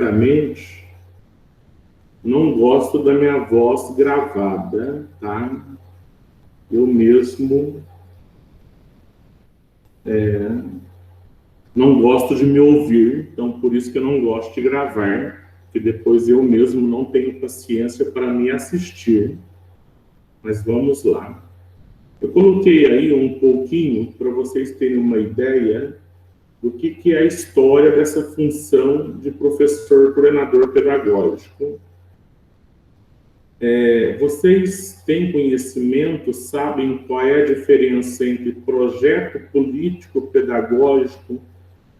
Sinceramente, não gosto da minha voz gravada, tá? Eu mesmo não gosto de me ouvir, então por isso que eu não gosto de gravar, que depois eu mesmo não tenho paciência para me assistir. Mas vamos lá. Eu coloquei aí um pouquinho para vocês terem uma ideia do que é a história dessa função de professor coordenador pedagógico. Vocês têm conhecimento, sabem qual é a diferença entre projeto político pedagógico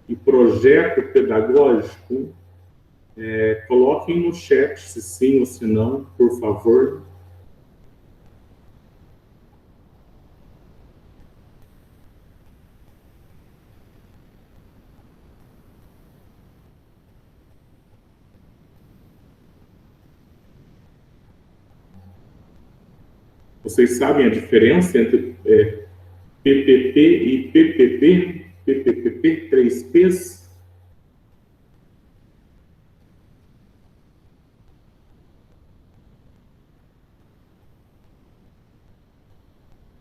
e projeto pedagógico? Coloquem no chat se sim ou se não, por favor. Vocês sabem a diferença entre PPP e PPP? PPP, 3Ps?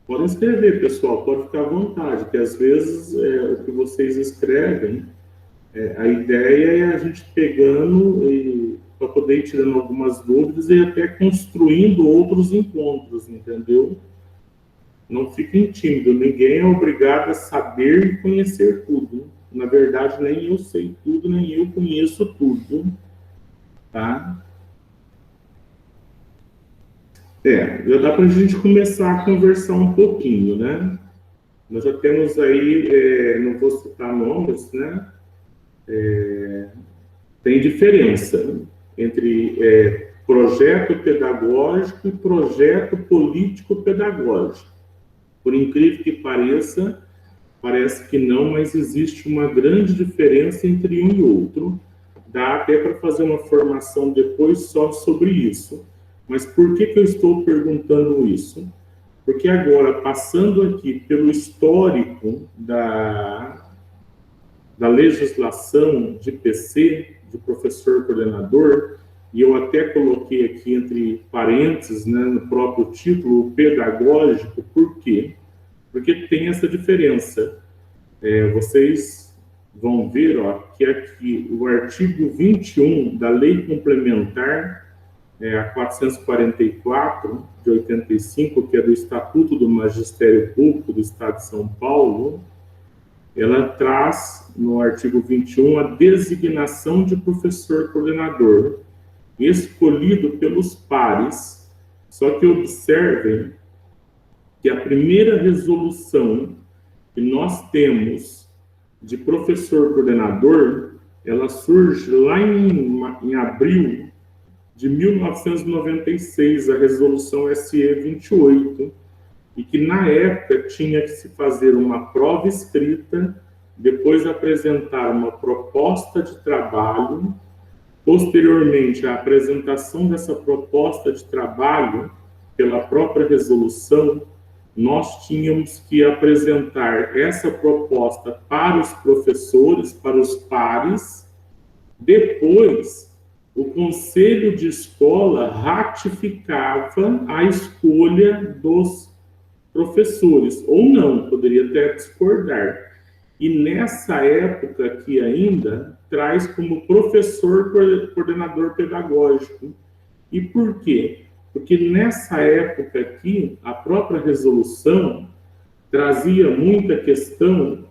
Podem escrever, pessoal, pode ficar à vontade, que às vezes o que vocês escrevem, a ideia é a gente pegando para poder ir tirando algumas dúvidas e até construindo outros encontros, entendeu? Não fiquem tímidos, ninguém é obrigado a saber e conhecer tudo. Na verdade, nem eu sei tudo, nem eu conheço tudo, tá? Já dá para a gente começar a conversar um pouquinho, né? Nós já temos aí, não vou citar nomes, né? Tem diferença entre projeto pedagógico e projeto político-pedagógico. Por incrível que pareça, parece que não, mas existe uma grande diferença entre um e outro. Dá até para fazer uma formação depois só sobre isso. Mas por que eu estou perguntando isso? Porque agora, passando aqui pelo histórico da legislação de PC, de professor coordenador, e eu até coloquei aqui entre parênteses, né, no próprio título, pedagógico, por quê? Porque tem essa diferença. Vocês vão ver que aqui o artigo 21 da Lei Complementar, a 444 de 85, que é do Estatuto do Magistério Público do Estado de São Paulo, ela traz no artigo 21 a designação de professor coordenador, escolhido pelos pares. Só que observem que a primeira resolução que nós temos de professor coordenador, ela surge lá em abril de 1996, a resolução SE 28, e que na época tinha que se fazer uma prova escrita, depois apresentar uma proposta de trabalho, posteriormente a apresentação dessa proposta de trabalho pela própria resolução, nós tínhamos que apresentar essa proposta para os professores, para os pares. Depois, o conselho de escola ratificava a escolha dos professores, ou não, poderia até discordar. E nessa época aqui ainda, traz como professor coordenador pedagógico. E por quê? Porque nessa época aqui, a própria resolução trazia muita questão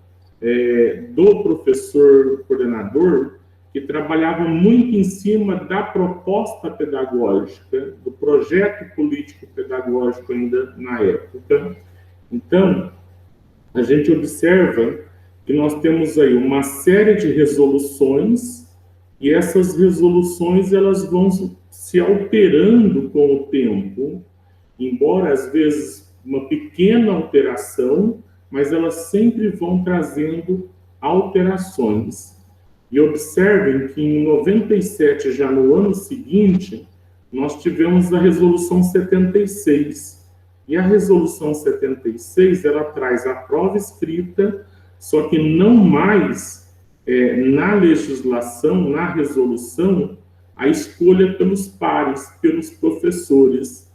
do professor coordenador, que trabalhava muito em cima da proposta pedagógica, do projeto político pedagógico ainda na época. Então, a gente observa que nós temos aí uma série de resoluções, e essas resoluções elas vão se alterando com o tempo, embora às vezes uma pequena alteração, mas elas sempre vão trazendo alterações. E observem que em 97, já no ano seguinte, nós tivemos a resolução 76. E a resolução 76, ela traz a prova escrita, só que não mais na legislação, na resolução, a escolha pelos pares, pelos professores,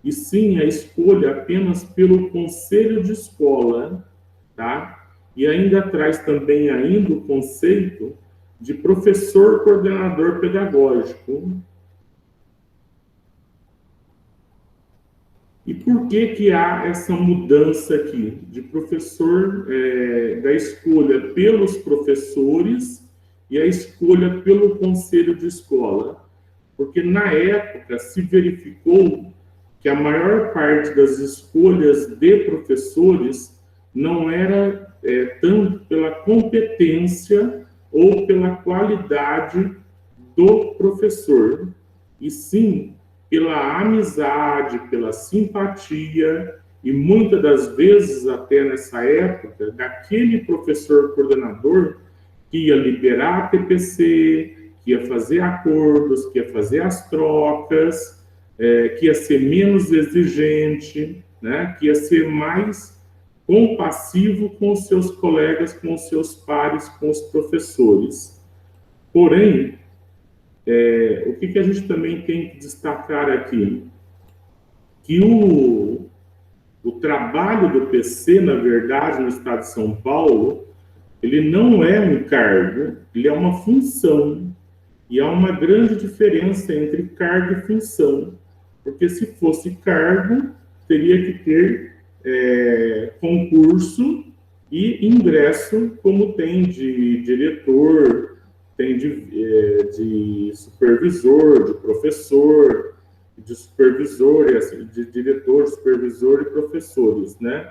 e sim a escolha apenas pelo conselho de escola, tá? E ainda traz também ainda o conceito de professor coordenador pedagógico. E por que há essa mudança aqui de professor, da escolha pelos professores e a escolha pelo conselho de escola? Porque na época se verificou que a maior parte das escolhas de professores não era tanto pela competência ou pela qualidade do professor, e sim pela amizade, pela simpatia, e muitas das vezes, até nessa época, daquele professor coordenador que ia liberar a TPC, que ia fazer acordos, que ia fazer as trocas, que ia ser menos exigente, né, que ia ser mais compassivo com os seus colegas, com os seus pares, com os professores. Porém, o que a gente também tem que destacar aqui? Que o trabalho do PC, na verdade, no estado de São Paulo, ele não é um cargo, ele é uma função. E há uma grande diferença entre cargo e função. Porque se fosse cargo, teria que ter concurso e ingresso, como tem de diretor, tem de supervisor, de professor, de supervisor, de diretor, supervisor e professores, né?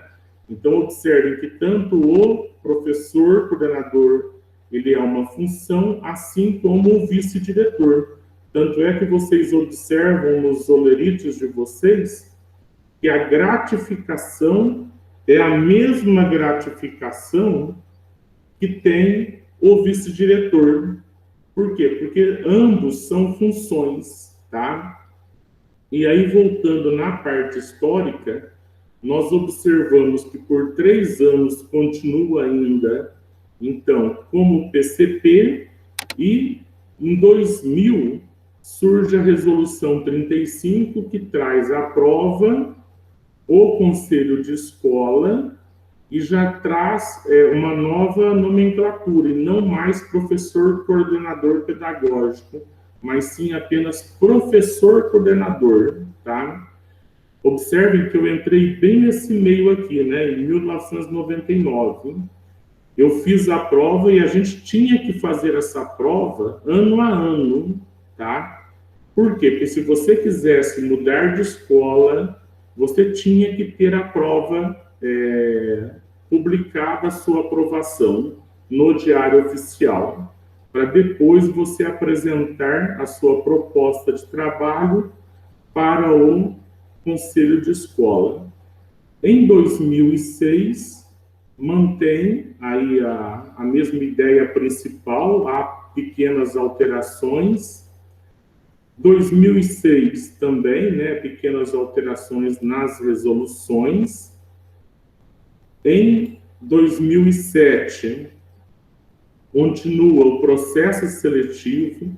Então, observem que tanto o professor coordenador, ele é uma função, assim como o vice-diretor. Tanto é que vocês observam nos olerites de vocês que a gratificação é a mesma gratificação que tem o vice-diretor. Por quê? Porque ambos são funções, tá? E aí, voltando na parte histórica, nós observamos que por 3 anos continua ainda, então, como PCP, e em 2000 surge a Resolução 35, que traz à prova o Conselho de Escola e já traz uma nova nomenclatura, e não mais professor coordenador pedagógico, mas sim apenas professor coordenador, tá? Observem que eu entrei bem nesse meio aqui, né, em 1999. Eu fiz a prova e a gente tinha que fazer essa prova ano a ano, tá? Por quê? Porque se você quisesse mudar de escola, você tinha que ter a prova publicada, a sua aprovação no Diário Oficial, para depois você apresentar a sua proposta de trabalho para o Conselho de Escola. Em 2006, mantém aí a mesma ideia principal, há pequenas alterações. 2006 também, né, pequenas alterações nas resoluções. Em 2007, continua o processo seletivo,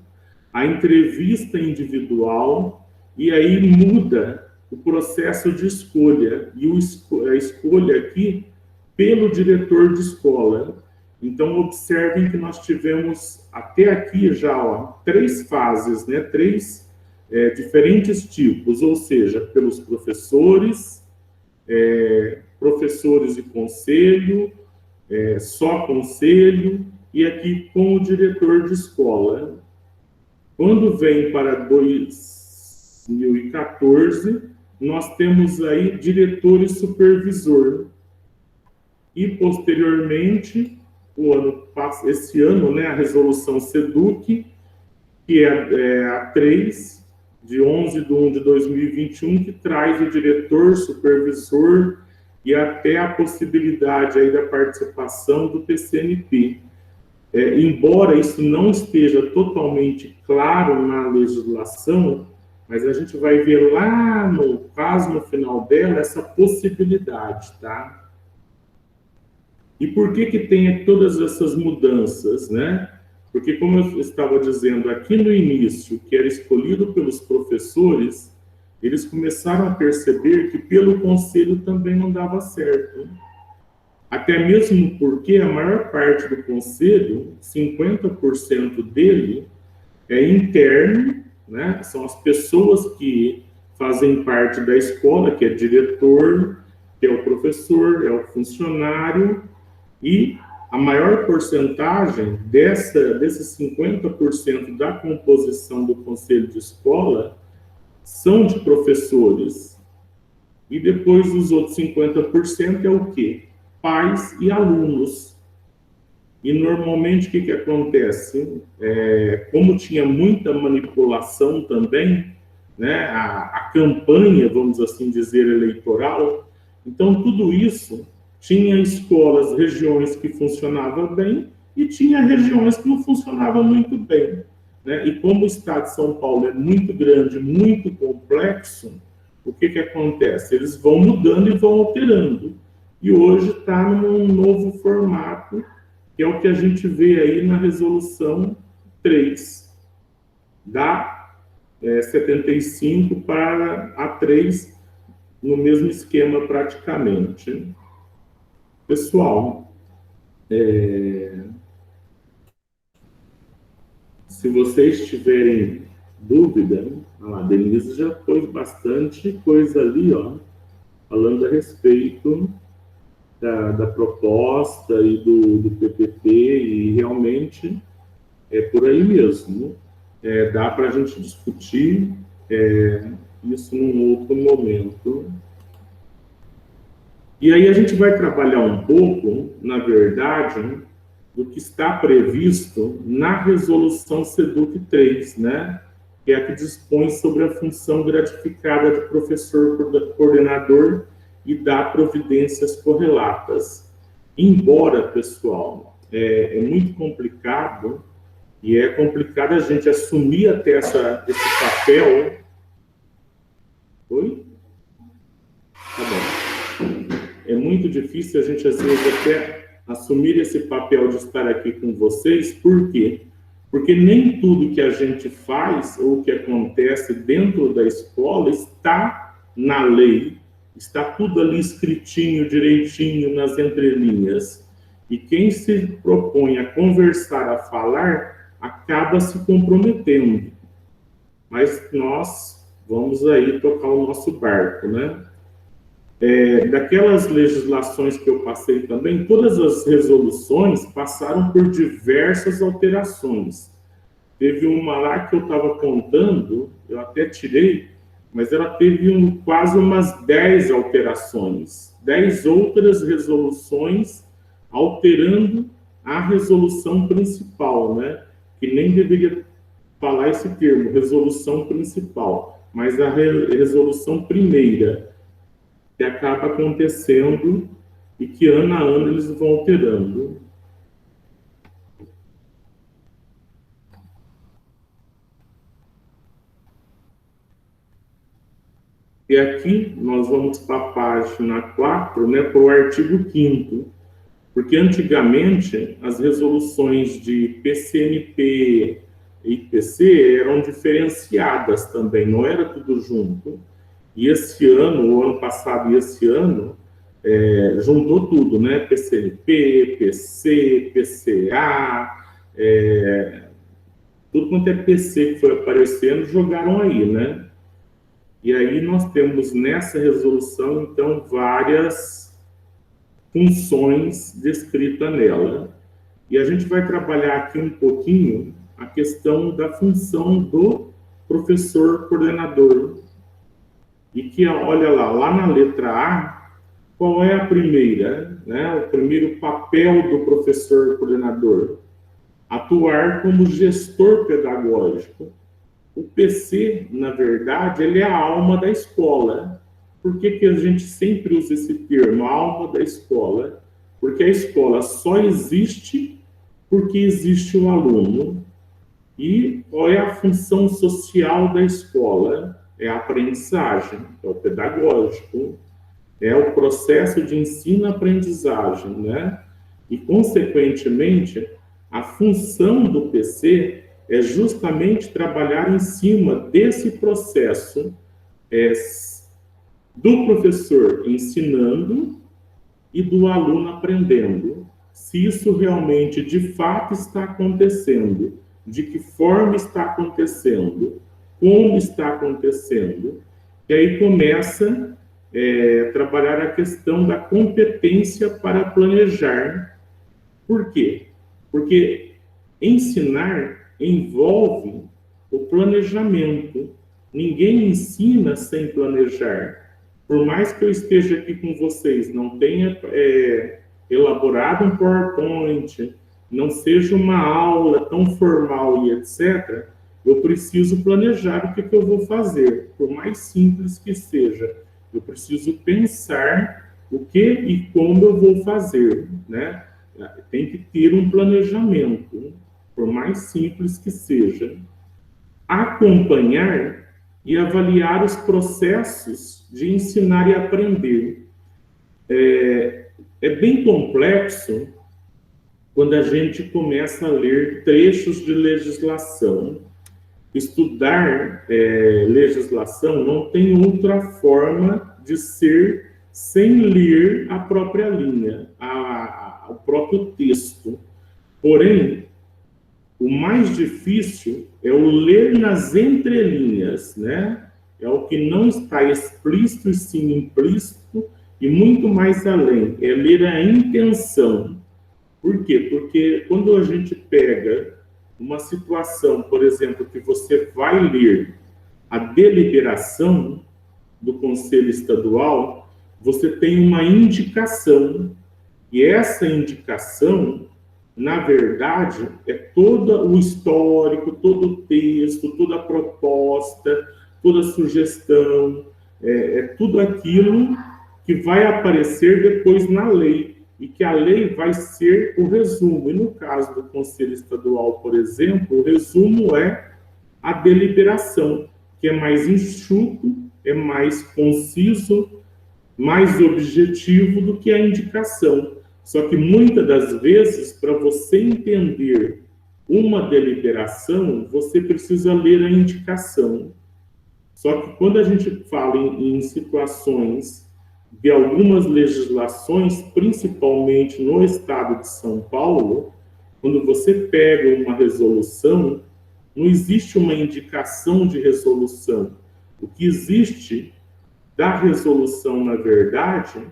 a entrevista individual, e aí muda o processo de escolha, e a escolha aqui pelo diretor de escola. Então, observem que nós tivemos até aqui já 3 fases, né? 3 diferentes tipos, ou seja, pelos professores, professores e conselho, só conselho, e aqui com o diretor de escola. Quando vem para 2014, nós temos aí diretor e supervisor. E, posteriormente, esse ano, né, a resolução SEDUC, que é a 3, de 11/1/2021, que traz o diretor, supervisor e até a possibilidade aí da participação do PCNP. Embora isso não esteja totalmente claro na legislação, mas a gente vai ver lá quase no final dela essa possibilidade, tá? E por que que tem todas essas mudanças, né? Porque, como eu estava dizendo aqui no início, que era escolhido pelos professores, eles começaram a perceber que pelo conselho também não dava certo. Até mesmo porque a maior parte do conselho, 50% dele, é interno, né? São as pessoas que fazem parte da escola, que é diretor, que é o professor, é o funcionário, e a maior porcentagem desses 50% da composição do conselho de escola são de professores. E depois os outros 50% é o quê? Pais e alunos. E normalmente o que acontece? Como tinha muita manipulação também, né, a campanha, vamos assim dizer, eleitoral, então tudo isso tinha escolas, regiões que funcionavam bem e tinha regiões que não funcionavam muito bem, né? E como o estado de São Paulo é muito grande, muito complexo, o que acontece? Eles vão mudando e vão alterando. E hoje está num novo formato, que é o que a gente vê aí na resolução 3, da 75 para a 3, no mesmo esquema praticamente. Pessoal, se vocês tiverem dúvida, a Denise já pôs bastante coisa ali, ó, falando a respeito da proposta e do PPP, e realmente é por aí mesmo. Dá para a gente discutir isso num outro momento. E aí a gente vai trabalhar um pouco, na verdade, do que está previsto na resolução SEDUC 3, né? Que é a que dispõe sobre a função gratificada de professor coordenador e dá providências correlatas. Embora, pessoal, é muito complicado, e é complicado a gente assumir até esse papel. Oi? Tá bom. É muito difícil a gente, às vezes, até assumir esse papel de estar aqui com vocês. Por quê? Porque nem tudo que a gente faz ou que acontece dentro da escola está na lei. Está tudo ali escritinho, direitinho, nas entrelinhas. E quem se propõe a conversar, a falar, acaba se comprometendo. Mas nós vamos aí tocar o nosso barco, né? Daquelas legislações que eu passei também, todas as resoluções passaram por diversas alterações. Teve uma lá que eu estava contando, eu até tirei, mas ela teve quase umas 10 alterações, 10 outras resoluções alterando a resolução principal, né? Que nem deveria falar esse termo, resolução principal, mas a resolução primeira, que acaba acontecendo e que ano a ano eles vão alterando. E aqui nós vamos para a página 4, né, para o artigo 5º, porque antigamente as resoluções de PCNP e IPC eram diferenciadas também, não era tudo junto. E esse ano, o ano passado e esse ano, juntou tudo, né? PCNP, PC, PCA, tudo quanto é PC que foi aparecendo, jogaram aí, né? E aí nós temos nessa resolução, então, várias funções descritas nela. E a gente vai trabalhar aqui um pouquinho a questão da função do professor coordenador. E que, olha lá na letra A, qual é a primeira, né? O primeiro papel do professor coordenador? Atuar como gestor pedagógico. O PC, na verdade, ele é a alma da escola. Por que a gente sempre usa esse termo, a alma da escola? Porque a escola só existe porque existe o aluno. E qual é a função social da escola? É a aprendizagem, é o pedagógico, é o processo de ensino-aprendizagem, né? E, consequentemente, a função do PC é justamente trabalhar em cima desse processo do professor ensinando e do aluno aprendendo. Se isso realmente, de fato, está acontecendo, de que forma está acontecendo, como está acontecendo, e aí começa a trabalhar a questão da competência para planejar. Por quê? Porque ensinar envolve o planejamento. Ninguém ensina sem planejar. Por mais que eu esteja aqui com vocês, não tenha elaborado um PowerPoint, não seja uma aula tão formal e etc., eu preciso planejar o que eu vou fazer, por mais simples que seja. Eu preciso pensar o que e como eu vou fazer, né? Tem que ter um planejamento, por mais simples que seja. Acompanhar e avaliar os processos de ensinar e aprender. É bem complexo quando a gente começa a ler trechos de legislação. Estudar legislação não tem outra forma de ser sem ler a própria linha, o próprio texto. Porém, o mais difícil é o ler nas entrelinhas, né? É o que não está explícito e sim implícito, e muito mais além, é ler a intenção. Por quê? Porque quando a gente pega uma situação, por exemplo, que você vai ler a deliberação do Conselho Estadual, você tem uma indicação, e essa indicação, na verdade, é todo o histórico, todo o texto, toda a proposta, toda a sugestão, tudo aquilo que vai aparecer depois na lei, e que a lei vai ser o resumo. E no caso do Conselho Estadual, por exemplo, o resumo é a deliberação, que é mais enxuto, é mais conciso, mais objetivo do que a indicação. Só que muitas das vezes, para você entender uma deliberação, você precisa ler a indicação. Só que quando a gente fala em situações de algumas legislações, principalmente no estado de São Paulo, quando você pega uma resolução, não existe uma indicação de resolução. O que existe da resolução, na verdade,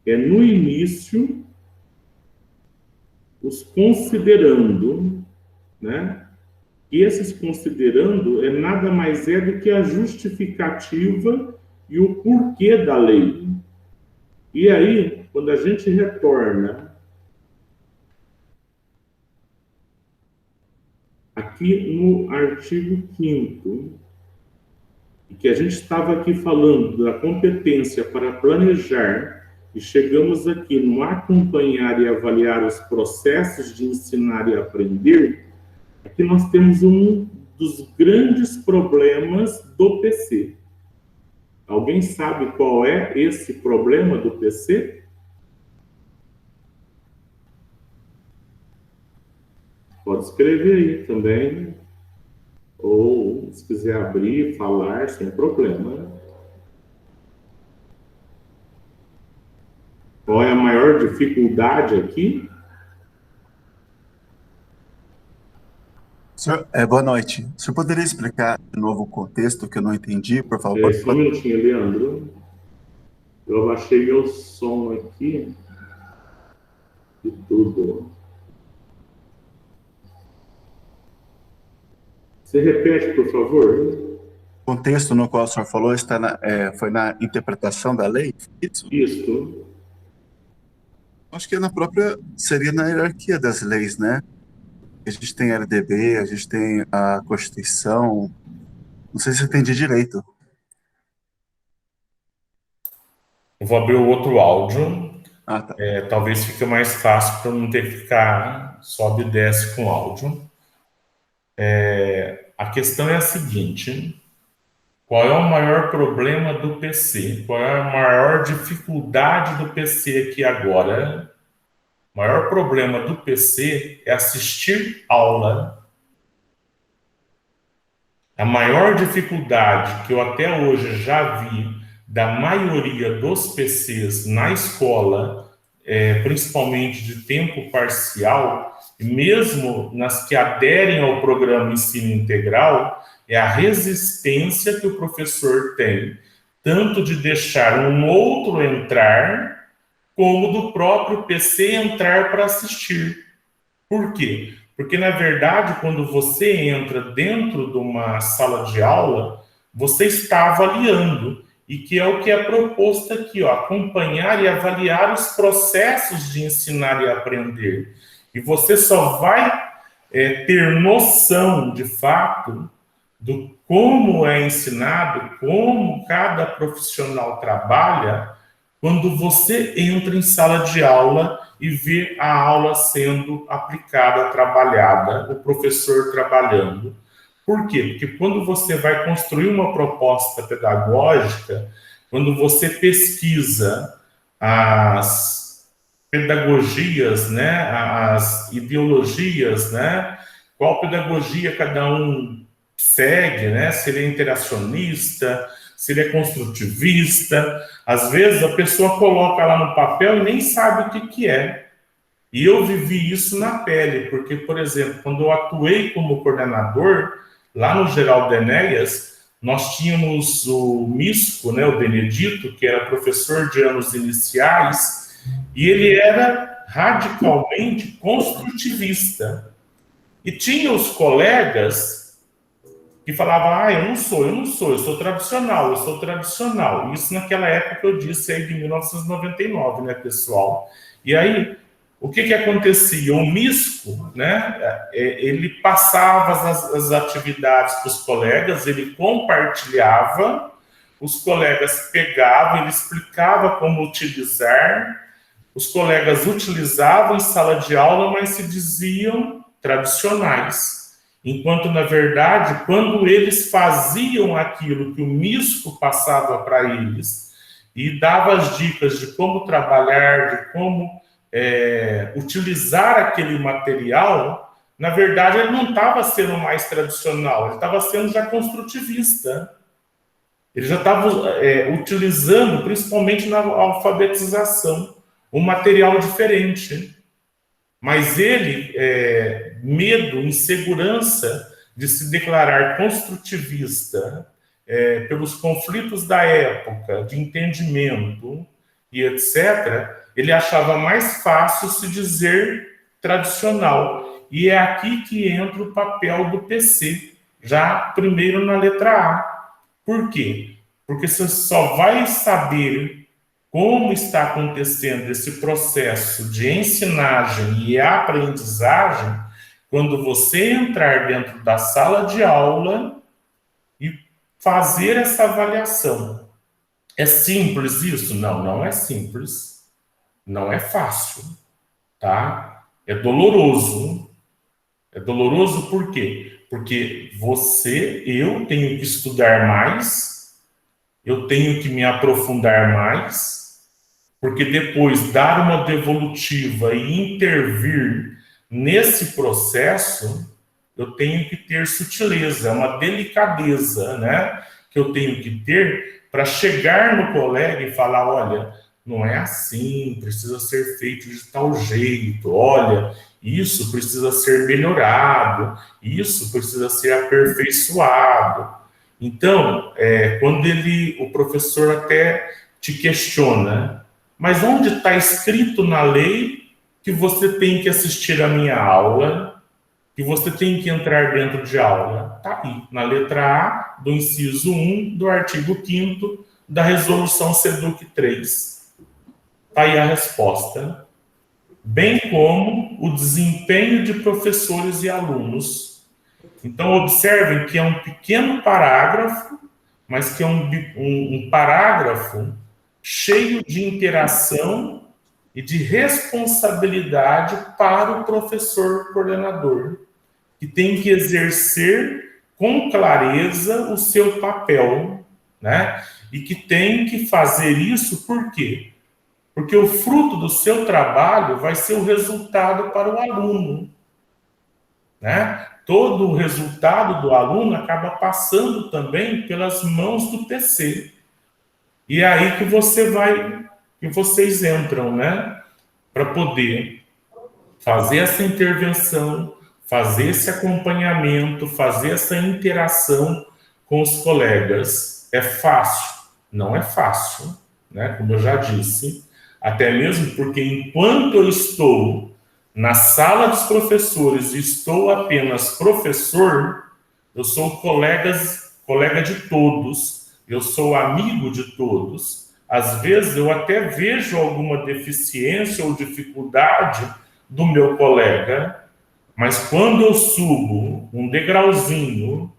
é no início os considerando, né? E esses considerando nada mais é do que a justificativa e o porquê da lei. E aí, quando a gente retorna aqui no artigo 5º, e que a gente estava aqui falando da competência para planejar, e chegamos aqui no acompanhar e avaliar os processos de ensinar e aprender, aqui nós temos um dos grandes problemas do PC. Alguém sabe qual é esse problema do PC? Pode escrever aí também, ou se quiser abrir, falar, sem problema. Qual é a maior dificuldade aqui? Senhor, boa noite. O senhor poderia explicar de novo o contexto que eu não entendi, por favor? Só um minutinho, Leandro. Eu abaixei meu som aqui de tudo. Você repete, por favor? O contexto no qual o senhor falou foi na interpretação da lei? Isso? Isso. Acho que seria na hierarquia das leis, né? A gente tem a LDB, a gente tem a Constituição. Não sei se eu entendi direito. Eu vou abrir o outro áudio. Ah, tá. Talvez fique mais fácil para não ter que ficar sobe e desce com o áudio. A questão é a seguinte: qual é o maior problema do PC? Qual é a maior dificuldade do PC aqui agora? O maior problema do PC é assistir aula. A maior dificuldade que eu até hoje já vi da maioria dos PCs na escola, principalmente de tempo parcial, e mesmo nas que aderem ao programa ensino integral, é a resistência que o professor tem, tanto de deixar um outro entrar, como do próprio PC entrar para assistir. Por quê? Porque, na verdade, quando você entra dentro de uma sala de aula, você está avaliando, e que é o que é proposto aqui, ó, acompanhar e avaliar os processos de ensinar e aprender. E você só vai ter noção, de fato, do como é ensinado, como cada profissional trabalha, quando você entra em sala de aula e vê a aula sendo aplicada, trabalhada, o professor trabalhando. Por quê? Porque quando você vai construir uma proposta pedagógica, quando você pesquisa as pedagogias, né, as ideologias, né, qual pedagogia cada um segue, né, se ele é interacionista, se ele é construtivista, às vezes a pessoa coloca lá no papel e nem sabe o que é. E eu vivi isso na pele, porque, por exemplo, quando eu atuei como coordenador, lá no Geraldo Enéas, nós tínhamos o Misco, né, o Benedito, que era professor de anos iniciais, e ele era radicalmente construtivista. E tinha os colegas que falava, eu não sou, eu sou tradicional. Isso naquela época eu disse aí de 1999, né, pessoal? E aí, o que acontecia? O Misco, né, ele passava as atividades para os colegas, ele compartilhava, os colegas pegavam, ele explicava como utilizar, os colegas utilizavam em sala de aula, mas se diziam tradicionais. Enquanto, na verdade, quando eles faziam aquilo que o Misco passava para eles e dava as dicas de como trabalhar, de como utilizar aquele material, na verdade, ele não estava sendo mais tradicional, ele estava sendo já construtivista. Ele já estava utilizando, principalmente na alfabetização, um material diferente. Mas ele, medo, insegurança de se declarar construtivista pelos conflitos da época, de entendimento e etc., ele achava mais fácil se dizer tradicional. E é aqui que entra o papel do PC, já primeiro na letra A. Por quê? Porque você só vai saber como está acontecendo esse processo de ensinagem e aprendizagem quando você entrar dentro da sala de aula e fazer essa avaliação. É simples isso? Não, não é simples. Não é fácil, tá? É doloroso. É doloroso por quê? Porque eu tenho que estudar mais, eu tenho que me aprofundar mais, porque depois dar uma devolutiva e intervir nesse processo, eu tenho que ter sutileza, uma delicadeza, né? Que eu tenho que ter para chegar no colega e falar, olha, não é assim, precisa ser feito de tal jeito, olha, isso precisa ser melhorado, isso precisa ser aperfeiçoado. Então, quando o professor até te questiona, mas onde está escrito na lei que você tem que assistir a minha aula, que você tem que entrar dentro de aula? Está aí, na letra A do inciso 1 do artigo 5º da resolução SEDUC 3. Está aí a resposta. Bem como o desempenho de professores e alunos. Então, observem que é um pequeno parágrafo, mas que é um parágrafo cheio de interação e de responsabilidade para o professor coordenador, que tem que exercer com clareza o seu papel, né? E que tem que fazer isso por quê? Porque o fruto do seu trabalho vai ser o resultado para o aluno, né? Todo o resultado do aluno acaba passando também pelas mãos do TC. E é aí que vocês entram, né? Para poder fazer essa intervenção, fazer esse acompanhamento, fazer essa interação com os colegas. É fácil? Não é fácil, né? Como eu já disse, até mesmo porque enquanto eu estou na sala dos professores e estou apenas professor, eu sou colega de todos, eu sou amigo de todos. Às vezes eu até vejo alguma deficiência ou dificuldade do meu colega, mas quando eu subo um degrauzinho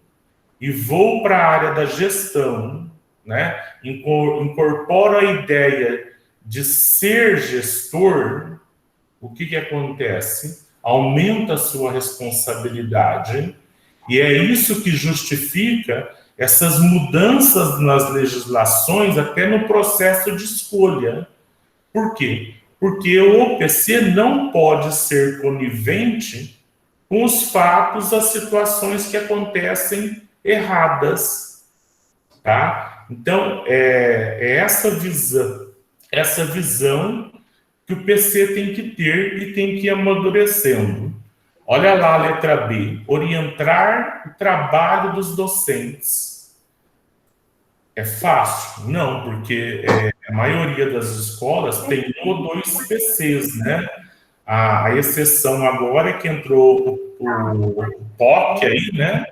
e vou para a área da gestão, né, incorporo a ideia de ser gestor, o que acontece? Aumenta a sua responsabilidade, e é isso que justifica essas mudanças nas legislações, até no processo de escolha. Por quê? Porque o OPC não pode ser conivente com os fatos, as situações que acontecem erradas, tá? Então, é essa visão que o PC tem que ter e tem que ir amadurecendo. Olha lá a letra B, orientar o trabalho dos docentes. É fácil? Não, porque a maioria das escolas tem um ou dois PCs, né? A exceção agora é que entrou o POC aí, né?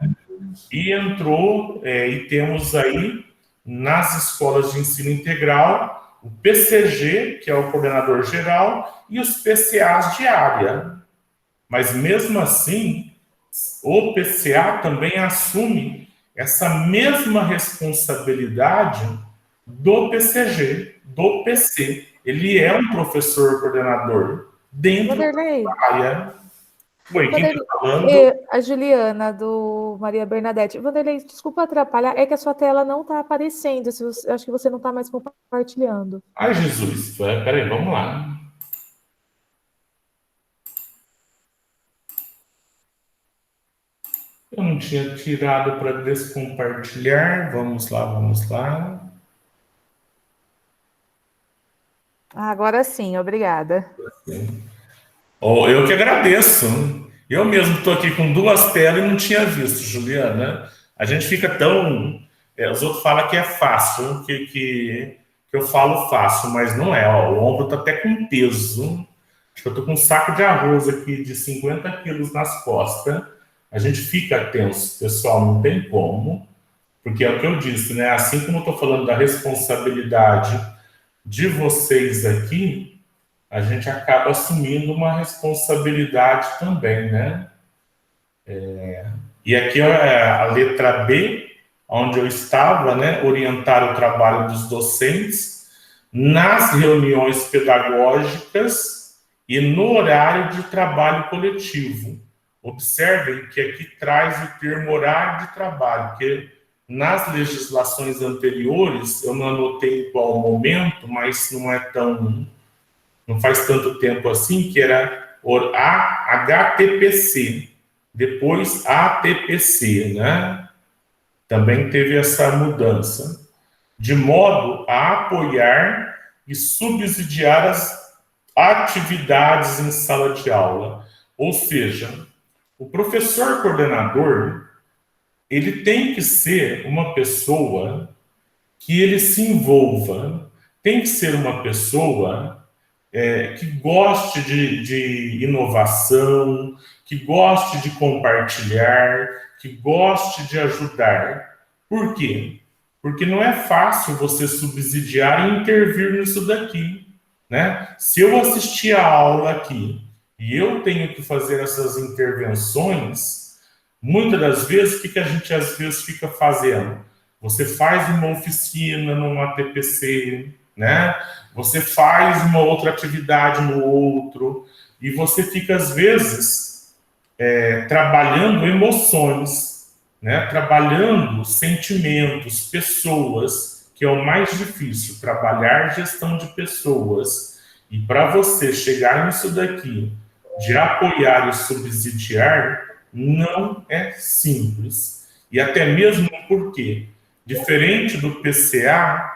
E entrou, e temos aí nas escolas de ensino integral o PCG, que é o coordenador geral, e os PCAs de área. Mas mesmo assim, o PCA também assume essa mesma responsabilidade do PCG, do PC. Ele é um professor coordenador dentro Vanderlei, da área. Oi, quem Vanderlei, está falando? a Juliana, do Maria Bernadette. Vanderlei, desculpa atrapalhar, é que a sua tela não está aparecendo. Eu acho que você não está mais compartilhando. Ai, Jesus, peraí, vamos lá. Eu não tinha tirado para descompartilhar. Vamos lá, vamos lá. Agora sim, obrigada. Oh, eu que agradeço. Eu mesmo estou aqui com duas telas e não tinha visto, Juliana. A gente fica tão... os outros falam que é fácil, que eu falo fácil, mas não é. Ó, o ombro está até com peso. Acho que eu estou com um saco de arroz aqui de 50 quilos nas costas. A gente fica tenso, pessoal, não tem como. Porque é o que eu disse, né? Assim como eu estou falando da responsabilidade de vocês aqui, a gente acaba assumindo uma responsabilidade também, né? E aqui a letra B, onde eu estava, né? Orientar o trabalho dos docentes nas reuniões pedagógicas e no horário de trabalho coletivo. Observem que aqui traz o termo horário de trabalho, porque nas legislações anteriores, eu não anotei qual momento, mas não faz tanto tempo assim, que era a HTPC, depois ATPC, né? Também teve essa mudança, de modo a apoiar e subsidiar as atividades em sala de aula. Ou seja, o professor coordenador, ele tem que ser uma pessoa que ele se envolva, tem que ser uma pessoa que goste de inovação, que goste de compartilhar, que goste de ajudar. Por quê? Porque não é fácil você subsidiar e intervir nisso daqui, né? Se eu assistir a aula aqui e eu tenho que fazer essas intervenções, muitas das vezes, o que a gente às vezes fica fazendo? Você faz uma oficina numa TPC, né? Você faz uma outra atividade no outro, e você fica, às vezes, trabalhando emoções, né? Trabalhando sentimentos, pessoas, que é o mais difícil, trabalhar gestão de pessoas. E para você chegar nisso daqui, de apoiar e subsidiar, não é simples. E até mesmo porque, diferente do PCA,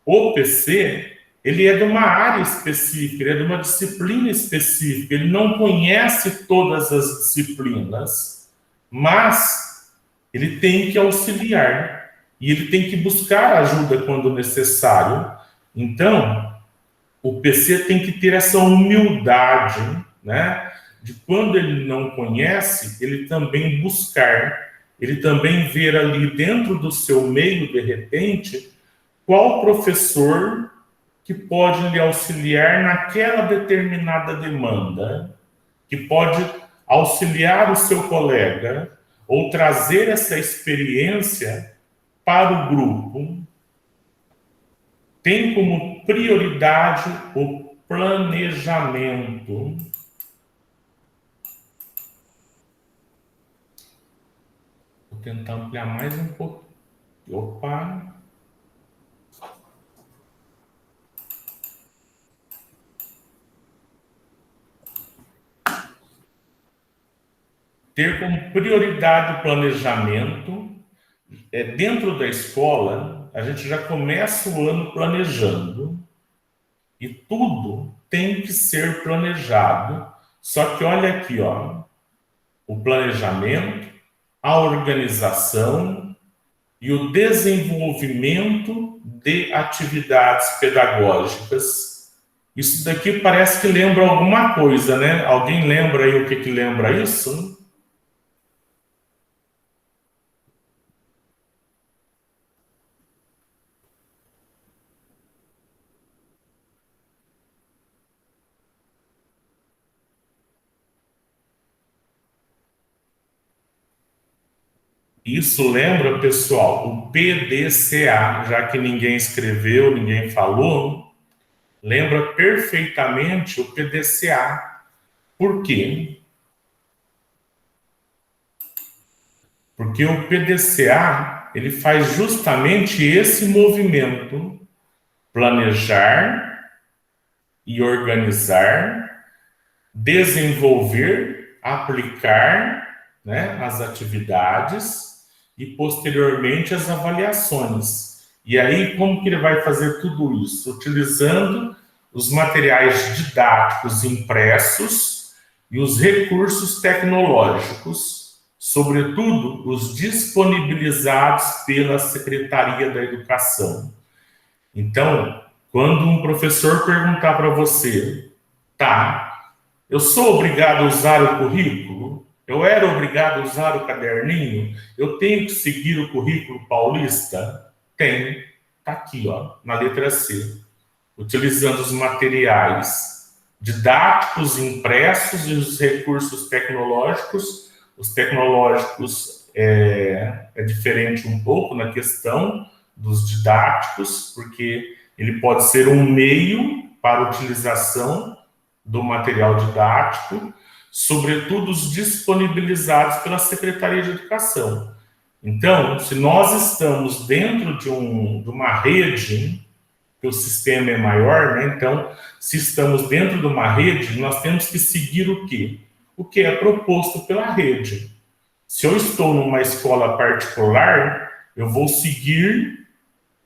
o PC, ele é de uma área específica, ele é de uma disciplina específica, ele não conhece todas as disciplinas, mas ele tem que auxiliar e ele tem que buscar ajuda quando necessário. Então, o PC tem que ter essa humildade, né? De quando ele não conhece, ele também buscar, ele também ver ali dentro do seu meio, de repente, qual professor que pode lhe auxiliar naquela determinada demanda, que pode auxiliar o seu colega ou trazer essa experiência para o grupo. Tem como prioridade o planejamento. Vou tentar ampliar mais um pouco. Opa! Ter como prioridade o planejamento. Dentro da escola, a gente já começa o ano planejando. E tudo tem que ser planejado. Só que olha aqui, ó, o planejamento, a organização e o desenvolvimento de atividades pedagógicas. Isso daqui parece que lembra alguma coisa, né? Alguém lembra aí o que lembra isso? Isso lembra, pessoal, o PDCA, já que ninguém escreveu, ninguém falou, lembra perfeitamente o PDCA. Por quê? Porque o PDCA, ele faz justamente esse movimento: planejar e organizar, desenvolver, aplicar, né, as atividades e, posteriormente, as avaliações. E aí, como que ele vai fazer tudo isso? Utilizando os materiais didáticos impressos e os recursos tecnológicos, sobretudo os disponibilizados pela Secretaria da Educação. Então, quando um professor perguntar para você, tá, eu sou obrigado a usar o currículo? Eu era obrigado a usar o caderninho? Eu tenho que seguir o currículo paulista? Tem. Está aqui, ó, na letra C. Utilizando os materiais didáticos impressos e os recursos tecnológicos. Os tecnológicos é diferente um pouco na questão dos didáticos, porque ele pode ser um meio para a utilização do material didático, sobretudo os disponibilizados pela Secretaria de Educação. Então, se nós estamos dentro de uma rede, que o sistema é maior, né? Então, se estamos dentro de uma rede, nós temos que seguir o quê? O que é proposto pela rede. Se eu estou numa escola particular, eu vou seguir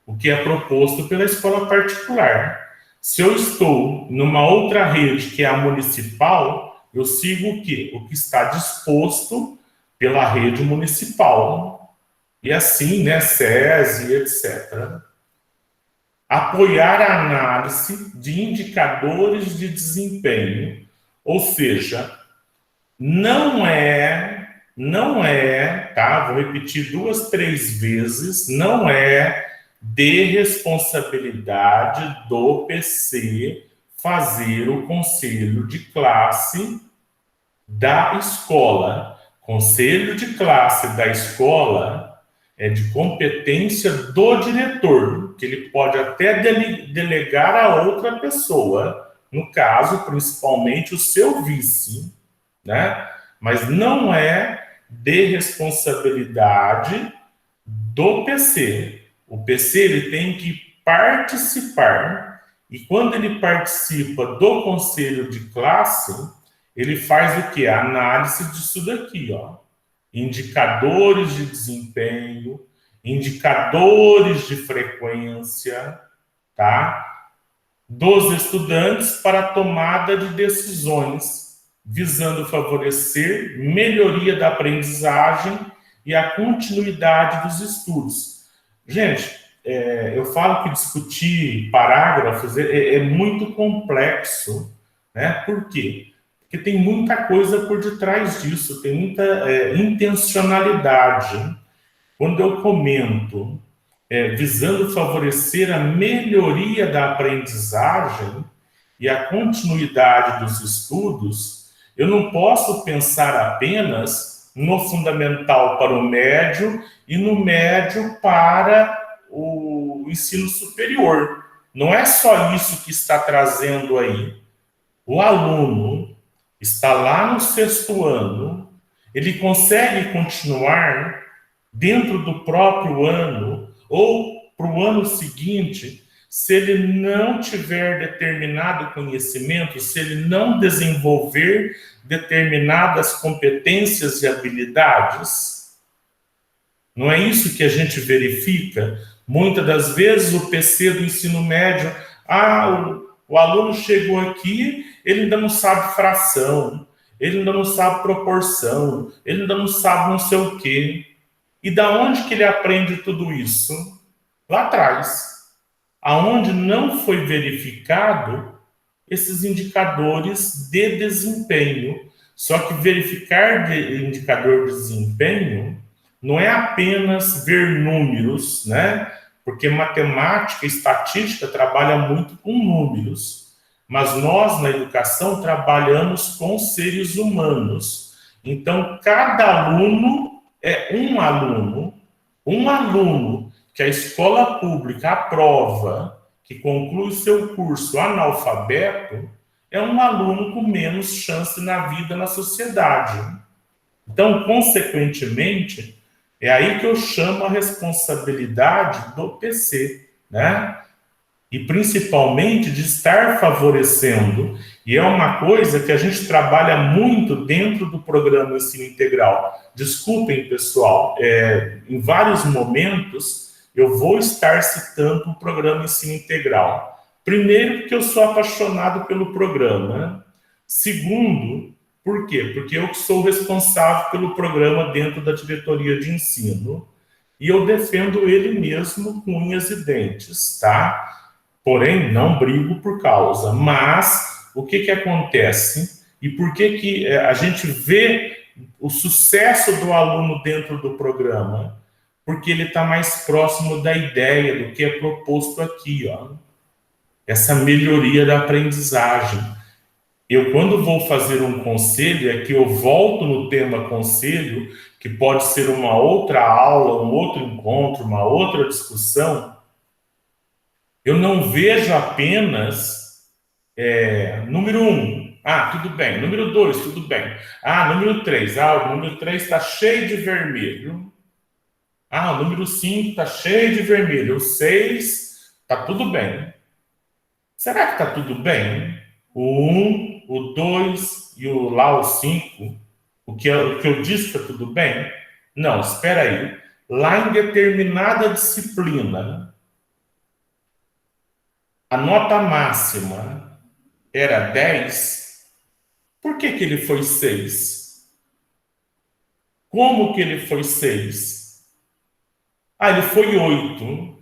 o que é proposto pela escola particular. Se eu estou numa outra rede, que é a municipal, eu sigo o quê? O que está disposto pela rede municipal. E assim, né, SESI, etc. Apoiar a análise de indicadores de desempenho, ou seja, não é, tá? Vou repetir 2, 3 vezes, não é de responsabilidade do PC fazer o conselho de classe da escola. Conselho de classe da escola é de competência do diretor, que ele pode até delegar a outra pessoa, no caso, principalmente o seu vice, né? Mas não é de responsabilidade do PC. O PC ele tem que participar E quando ele participa do conselho de classe, ele faz o quê? A análise disso daqui, ó. Indicadores de desempenho, indicadores de frequência, tá? Dos estudantes para a tomada de decisões, visando favorecer melhoria da aprendizagem e a continuidade dos estudos. Gente, eu falo que discutir parágrafos é muito complexo, né? Por quê? Porque tem muita coisa por detrás disso, tem muita intencionalidade. Quando eu comento visando favorecer a melhoria da aprendizagem e a continuidade dos estudos, eu não posso pensar apenas no fundamental para o médio e no médio para o ensino superior. Não é só isso que está trazendo aí. O aluno está lá no 6º ano, ele consegue continuar dentro do próprio ano ou para o ano seguinte, se ele não tiver determinado conhecimento, se ele não desenvolver determinadas competências e habilidades. Não é isso que a gente verifica? Muitas das vezes o PC do ensino médio, o aluno chegou aqui, ele ainda não sabe fração, ele ainda não sabe proporção, ele ainda não sabe não sei o quê. E da onde que ele aprende tudo isso? Lá atrás, aonde não foi verificado esses indicadores de desempenho. Só que verificar indicador de desempenho não é apenas ver números, né? Porque matemática e estatística trabalha muito com números, mas nós na educação trabalhamos com seres humanos. Então, cada aluno é um aluno que a escola pública aprova, que conclui seu curso analfabeto, é um aluno com menos chance na vida, na sociedade. Então, consequentemente, é aí que eu chamo a responsabilidade do PC, né? E principalmente de estar favorecendo. E é uma coisa que a gente trabalha muito dentro do programa Ensino Integral. Desculpem, pessoal, em vários momentos eu vou estar citando o programa Ensino Integral. Primeiro, porque eu sou apaixonado pelo programa. Segundo, por quê? Porque eu sou responsável pelo programa dentro da diretoria de ensino. E eu defendo ele mesmo com unhas e dentes, tá? Porém, não brigo por causa. Mas, o que acontece? E por que a gente vê o sucesso do aluno dentro do programa? Porque ele está mais próximo da ideia do que é proposto aqui, ó. Essa melhoria da aprendizagem. Eu, quando vou fazer um conselho, é que eu volto no tema conselho, que pode ser uma outra aula, um outro encontro, uma outra discussão. Eu não vejo apenas número 1. Tudo bem. Número 2, tudo bem. Número 3. O número 3 está cheio de vermelho. O número 5 está cheio de vermelho. O 6 está tudo bem. Será que está tudo bem? O 1, o 2 e o 5, o que eu disse que está tudo bem? Não, espera aí. Lá em determinada disciplina, a nota máxima era 10. Por que ele foi 6? Como que ele foi 6? Ele foi 8.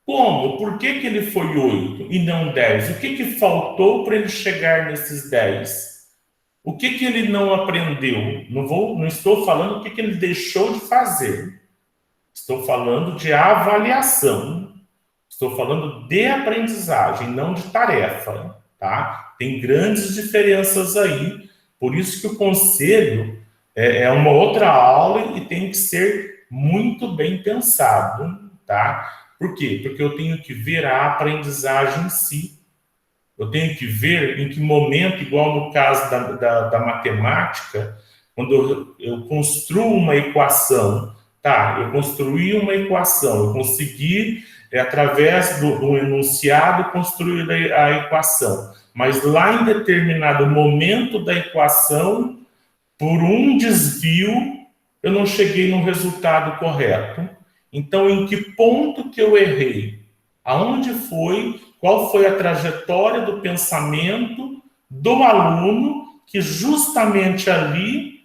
Como? Por que ele foi 8 e não 10? O que faltou para ele chegar nesses 10? O que ele não aprendeu? Não estou falando o que ele deixou de fazer. Estou falando de avaliação. Estou falando de aprendizagem, não de tarefa, tá? Tem grandes diferenças aí. Por isso que o conselho é uma outra aula e tem que ser muito bem pensado, tá? Por quê? Porque eu tenho que ver a aprendizagem em si. Eu tenho que ver em que momento, igual no caso da matemática, quando eu construo uma equação, tá? Eu construí uma equação, eu consegui é através do enunciado construir a equação. Mas lá em determinado momento da equação, por um desvio, eu não cheguei no resultado correto. Então, em que ponto que eu errei? Aonde foi? Qual foi a trajetória do pensamento do aluno que justamente ali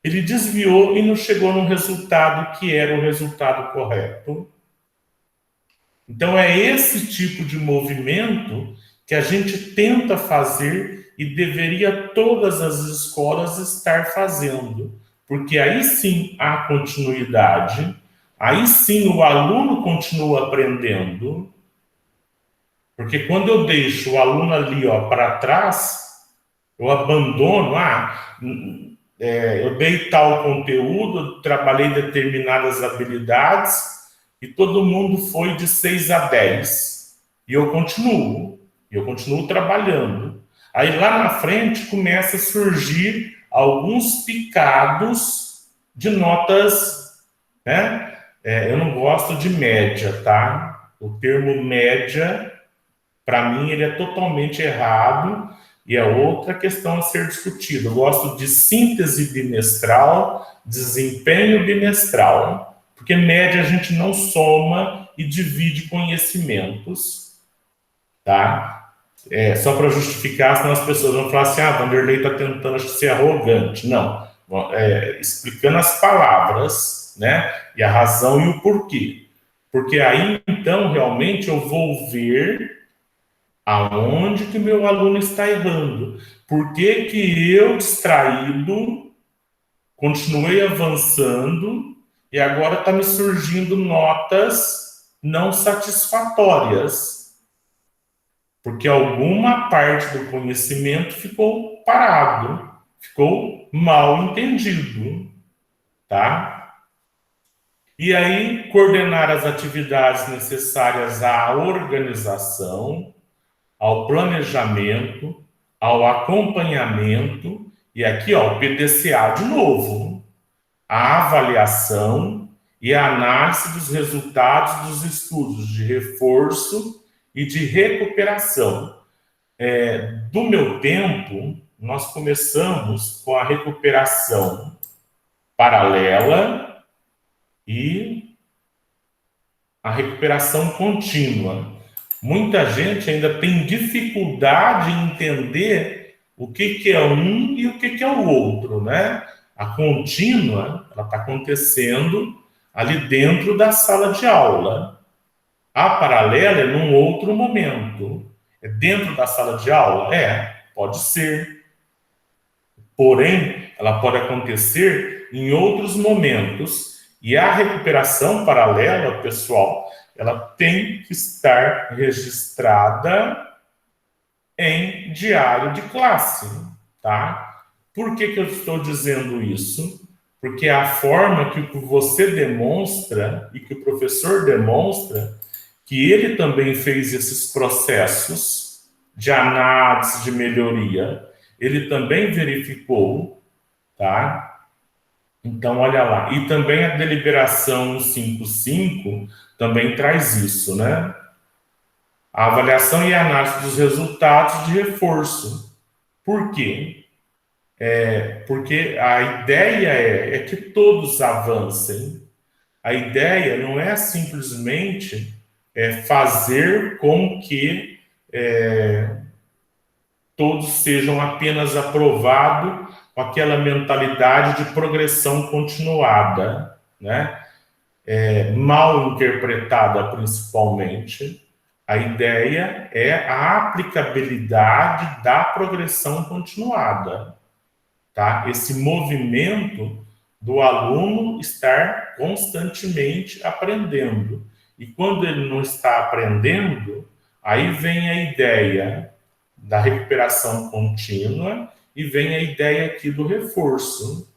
ele desviou e não chegou no resultado que era o resultado correto? Então, é esse tipo de movimento que a gente tenta fazer e deveria todas as escolas estar fazendo, porque aí sim há continuidade, aí sim o aluno continua aprendendo, porque quando eu deixo o aluno ali para trás, eu abandono, eu dei tal conteúdo, trabalhei determinadas habilidades e todo mundo foi de 6 a 10. E eu continuo trabalhando. Aí lá na frente começa a surgir alguns picados de notas, né? Eu não gosto de média, tá? O termo média, para mim, ele é totalmente errado e é outra questão a ser discutida. Eu gosto de síntese bimestral, desempenho bimestral, porque média a gente não soma e divide conhecimentos, tá? Só para justificar, senão as pessoas vão falar assim, Vanderlei está tentando, acho que, ser arrogante. Não, explicando as palavras, né? E a razão e o porquê. Porque aí, então, realmente, eu vou ver aonde que meu aluno está errando. Por que que eu, distraído, continuei avançando e agora está me surgindo notas não satisfatórias? Porque alguma parte do conhecimento ficou parado, ficou mal entendido, tá? E aí, coordenar as atividades necessárias à organização, ao planejamento, ao acompanhamento, e aqui, o PDCA de novo, a avaliação e a análise dos resultados dos estudos de reforço e de recuperação. Do meu tempo, nós começamos com a recuperação paralela e a recuperação contínua. Muita gente ainda tem dificuldade em entender o que é um e o que é o outro, né? A contínua, ela está acontecendo ali dentro da sala de aula. A paralela é num outro momento. É dentro da sala de aula? Pode ser. Porém, ela pode acontecer em outros momentos. E a recuperação paralela, pessoal, ela tem que estar registrada em diário de classe, tá? Por que eu estou dizendo isso? Porque a forma que você demonstra e que o professor demonstra que ele também fez esses processos de análise, de melhoria, ele também verificou, tá? Então, olha lá. E também a deliberação 155 também traz isso, né? A avaliação e a análise dos resultados de reforço. Por quê? Porque a ideia é que todos avancem. A ideia não é simplesmente fazer com que todos sejam apenas aprovados com aquela mentalidade de progressão continuada, né? Mal interpretada principalmente. A ideia é a aplicabilidade da progressão continuada, tá? Esse movimento do aluno estar constantemente aprendendo. E quando ele não está aprendendo, aí vem a ideia da recuperação contínua e vem a ideia aqui do reforço,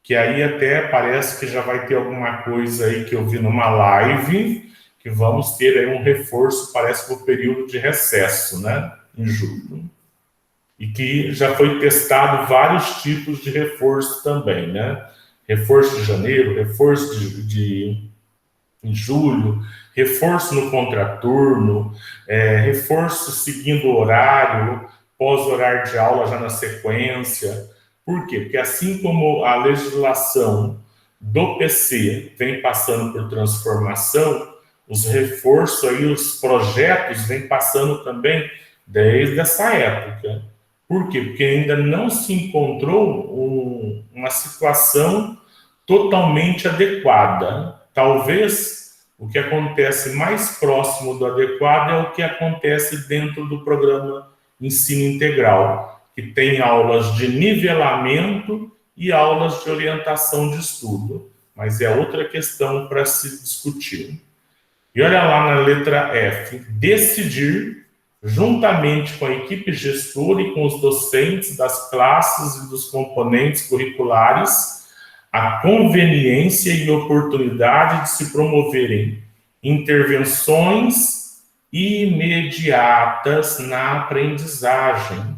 que aí até parece que já vai ter alguma coisa aí que eu vi numa live, que vamos ter aí um reforço, parece para o período de recesso, né, em julho. E que já foi testado vários tipos de reforço também, né? Reforço de janeiro, reforço de em julho, reforço no contraturno, reforço seguindo o horário, pós-horário de aula já na sequência. Por quê? Porque assim como a legislação do PC vem passando por transformação, os reforços aí, os projetos vêm passando também desde essa época. Por quê? Porque ainda não se encontrou uma situação totalmente adequada. Talvez o que acontece mais próximo do adequado é o que acontece dentro do programa Ensino Integral, que tem aulas de nivelamento e aulas de orientação de estudo. Mas é outra questão para se discutir. E olha lá na letra F, decidir, juntamente com a equipe gestora e com os docentes das classes e dos componentes curriculares, a conveniência e oportunidade de se promoverem intervenções imediatas na aprendizagem,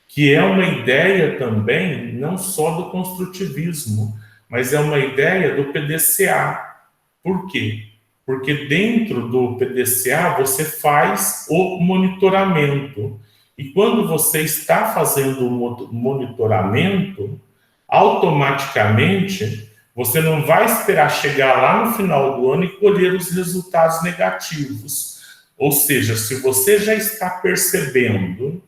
que é uma ideia também não só do construtivismo, mas é uma ideia do PDCA. Por quê? Porque dentro do PDCA você faz o monitoramento. E quando você está fazendo o monitoramento, automaticamente você não vai esperar chegar lá no final do ano e colher os resultados negativos. Ou seja, se você já está percebendo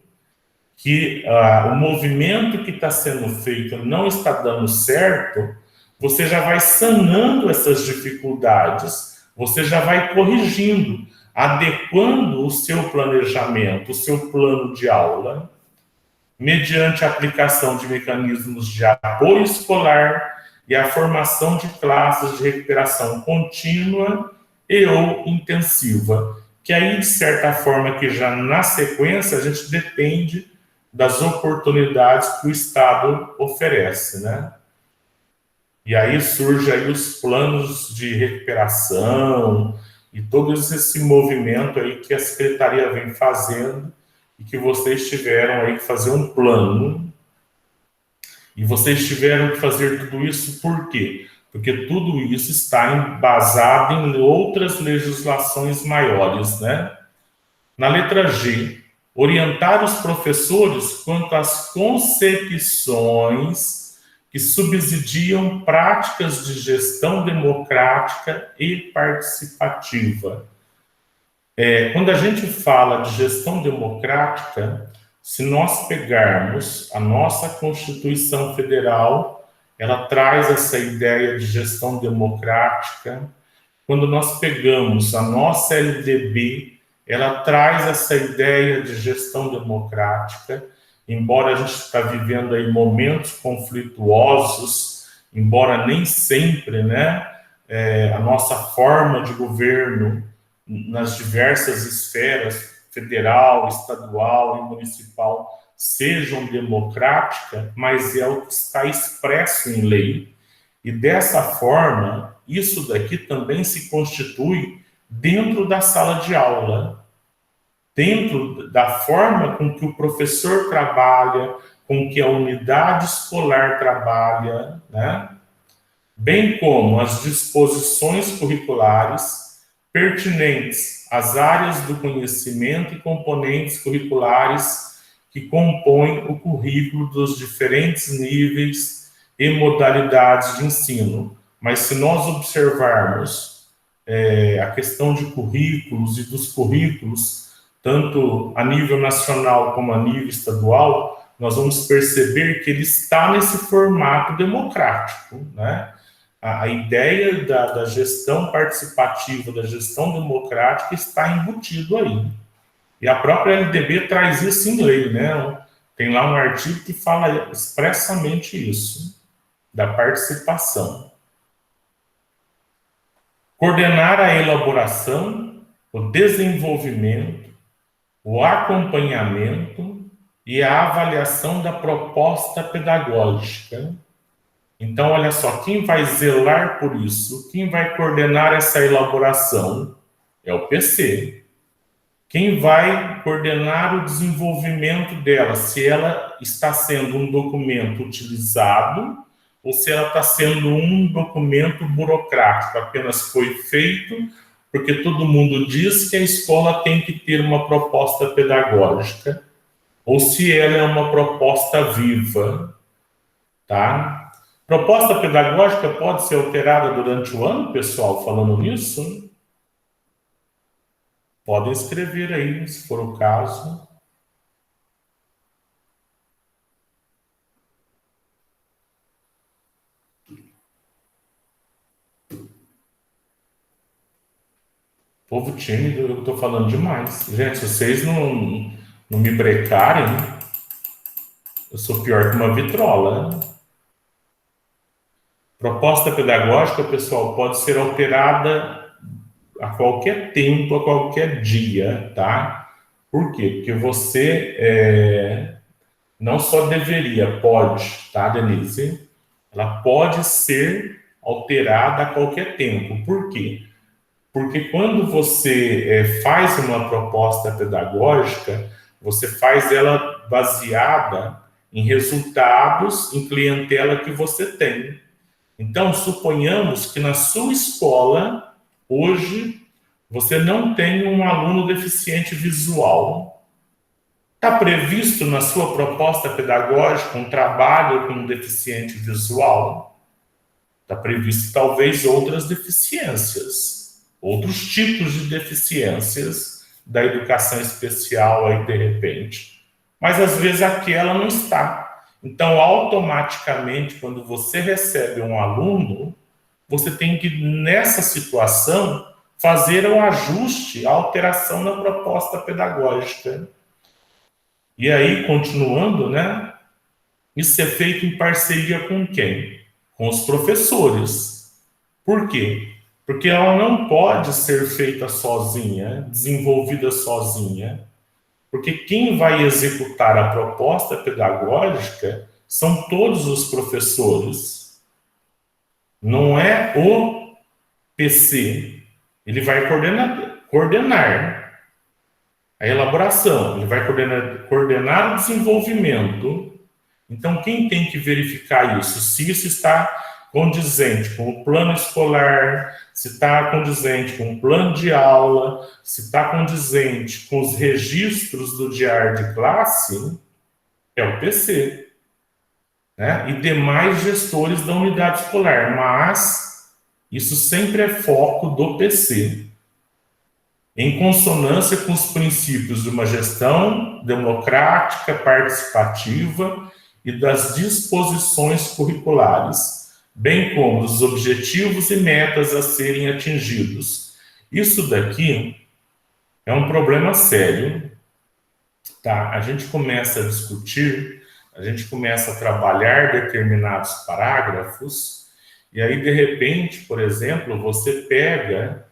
que o movimento que está sendo feito não está dando certo, você já vai sanando essas dificuldades. Você já vai corrigindo, adequando o seu planejamento, o seu plano de aula, mediante a aplicação de mecanismos de apoio escolar e a formação de classes de recuperação contínua e ou intensiva, que aí, de certa forma, que já na sequência, a gente depende das oportunidades que o Estado oferece, né? E aí surgem aí os planos de recuperação e todo esse movimento aí que a Secretaria vem fazendo e que vocês tiveram aí que fazer um plano. E vocês tiveram que fazer tudo isso por quê? Porque tudo isso está embasado em outras legislações maiores, né? Na letra G, orientar os professores quanto às concepções que subsidiam práticas de gestão democrática e participativa. Quando a gente fala de gestão democrática, se nós pegarmos a nossa Constituição Federal, ela traz essa ideia de gestão democrática. Quando nós pegamos a nossa LDB, ela traz essa ideia de gestão democrática. Embora a gente está vivendo aí momentos conflituosos, embora nem sempre, né, a nossa forma de governo nas diversas esferas, federal, estadual e municipal, sejam democráticas, mas é o que está expresso em lei. E dessa forma, isso daqui também se constitui dentro da sala de aula, dentro da forma com que o professor trabalha, com que a unidade escolar trabalha, né? Bem como as disposições curriculares pertinentes às áreas do conhecimento e componentes curriculares que compõem o currículo dos diferentes níveis e modalidades de ensino. Mas se nós observarmos a questão de currículos e dos currículos, tanto a nível nacional como a nível estadual, nós vamos perceber que ele está nesse formato democrático, né? A ideia da gestão participativa, da gestão democrática está embutido aí. E a própria LDB traz isso em lei, né? Tem lá um artigo que fala expressamente isso, da participação. Coordenar a elaboração, o desenvolvimento, o acompanhamento e a avaliação da proposta pedagógica. Então, olha só, quem vai zelar por isso, quem vai coordenar essa elaboração é o PC. Quem vai coordenar o desenvolvimento dela, se ela está sendo um documento utilizado ou se ela está sendo um documento burocrático, apenas foi feito porque todo mundo diz que a escola tem que ter uma proposta pedagógica, ou se ela é uma proposta viva, tá? Proposta pedagógica pode ser alterada durante o ano, pessoal, falando nisso? Podem escrever aí, se for o caso. Povo tímido, eu estou falando demais. Gente, se vocês não me brecarem, eu sou pior que uma vitrola. Proposta pedagógica, pessoal, pode ser alterada a qualquer tempo, a qualquer dia, tá? Por quê? Porque você não só deveria, pode, tá, Denise? Ela pode ser alterada a qualquer tempo. Por quê? Porque quando você faz uma proposta pedagógica, você faz ela baseada em resultados, em clientela que você tem. Então, suponhamos que na sua escola, hoje, você não tem um aluno deficiente visual. Está previsto na sua proposta pedagógica um trabalho com um deficiente visual? Está previsto talvez outras deficiências, outros tipos de deficiências da educação especial aí de repente. Mas às vezes aquela não está. Então, automaticamente, quando você recebe um aluno, você tem que, nessa situação, fazer o ajuste, a alteração na proposta pedagógica. E aí, continuando, né? Isso é feito em parceria com quem? Com os professores. Por quê? Porque ela não pode ser feita sozinha, desenvolvida sozinha, porque quem vai executar a proposta pedagógica são todos os professores. Não é o PC. Ele vai coordenar a elaboração, ele vai coordenar o desenvolvimento. Então, quem tem que verificar isso? Se isso está condizente com o plano escolar, se está condizente com o plano de aula, se está condizente com os registros do diário de classe, é o PC, né? E demais gestores da unidade escolar, mas isso sempre é foco do PC, em consonância com os princípios de uma gestão democrática, participativa e das disposições curriculares, bem como os objetivos e metas a serem atingidos. Isso daqui é um problema sério, tá? A gente começa a discutir, a gente começa a trabalhar determinados parágrafos, e aí, de repente, por exemplo, você pega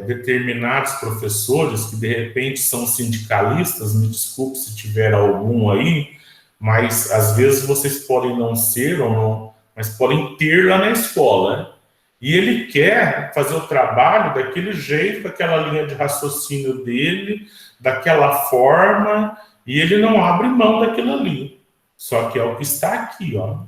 determinados professores que, de repente, são sindicalistas, me desculpe se tiver algum aí, mas às vezes vocês podem não ser ou não, mas podem ter lá na escola. E ele quer fazer o trabalho daquele jeito, com aquela linha de raciocínio dele, daquela forma, e ele não abre mão daquilo ali. Só que é o que está aqui, ó.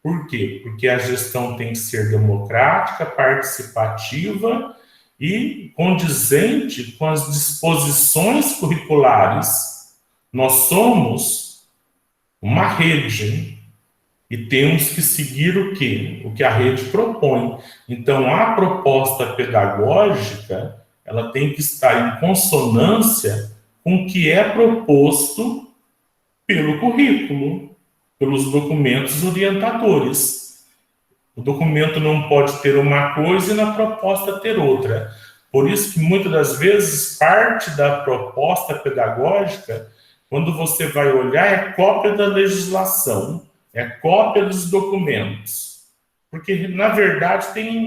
Por quê? Porque a gestão tem que ser democrática, participativa e condizente com as disposições curriculares. Nós somos uma rede e temos que seguir o quê? O que a rede propõe. Então, a proposta pedagógica, ela tem que estar em consonância com o que é proposto pelo currículo, pelos documentos orientadores. O documento não pode ter uma coisa e na proposta ter outra. Por isso que, muitas das vezes, parte da proposta pedagógica, quando você vai olhar, é cópia da legislação, é cópia dos documentos. Porque, na verdade,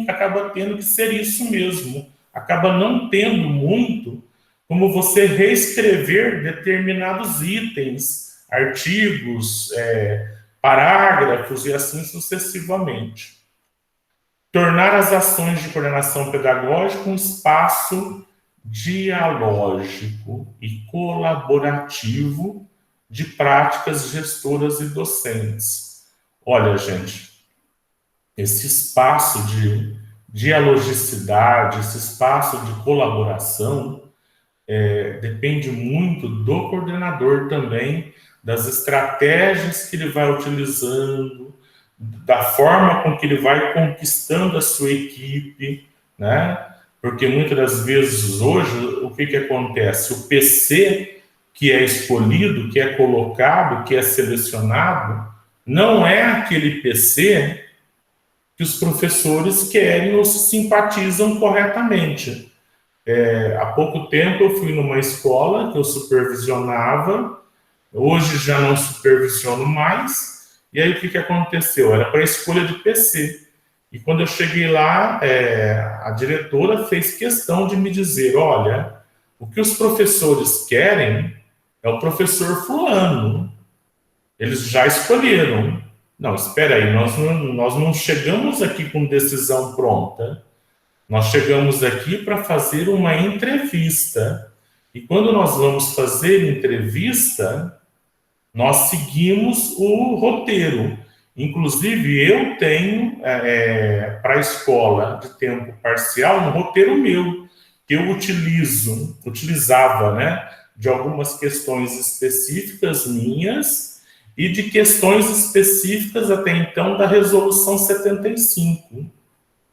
acaba tendo que ser isso mesmo. Acaba não tendo muito como você reescrever determinados itens, artigos, parágrafos e assim sucessivamente. Tornar as ações de coordenação pedagógica um espaço dialógico e colaborativo de práticas gestoras e docentes, Olha, gente, esse espaço de dialogicidade, esse espaço de colaboração, depende muito do coordenador também, das estratégias que ele vai utilizando, da forma com que ele vai conquistando a sua equipe, né? Porque muitas das vezes hoje, o que acontece? O PC que é escolhido, que é colocado, que é selecionado, não é aquele PC que os professores querem ou se simpatizam corretamente. Há pouco tempo eu fui numa escola que eu supervisionava, hoje já não supervisiono mais, e aí o que aconteceu? Era para escolha de PC. E quando eu cheguei lá, a diretora fez questão de me dizer, olha, o que os professores querem é o professor fulano. Eles já escolheram. Não, espera aí, nós não chegamos aqui com decisão pronta. Nós chegamos aqui para fazer uma entrevista. E quando nós vamos fazer entrevista, nós seguimos o roteiro. Inclusive, eu tenho para a escola de tempo parcial um roteiro meu, que eu utilizava, né, de algumas questões específicas minhas e de questões específicas até então da Resolução 75,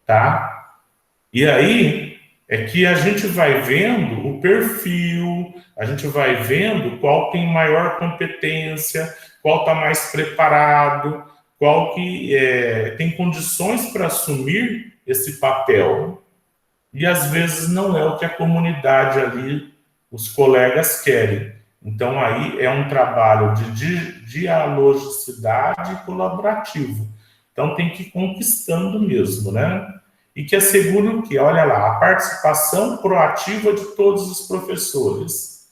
tá? E aí é que a gente vai vendo o perfil, a gente vai vendo qual tem maior competência, qual está mais preparado, qual que tem condições para assumir esse papel. E às vezes não é o que a comunidade ali, os colegas querem. Então aí é um trabalho de dialogicidade colaborativo. Então tem que ir conquistando mesmo, né? E que assegure o quê? Olha lá, a participação proativa de todos os professores.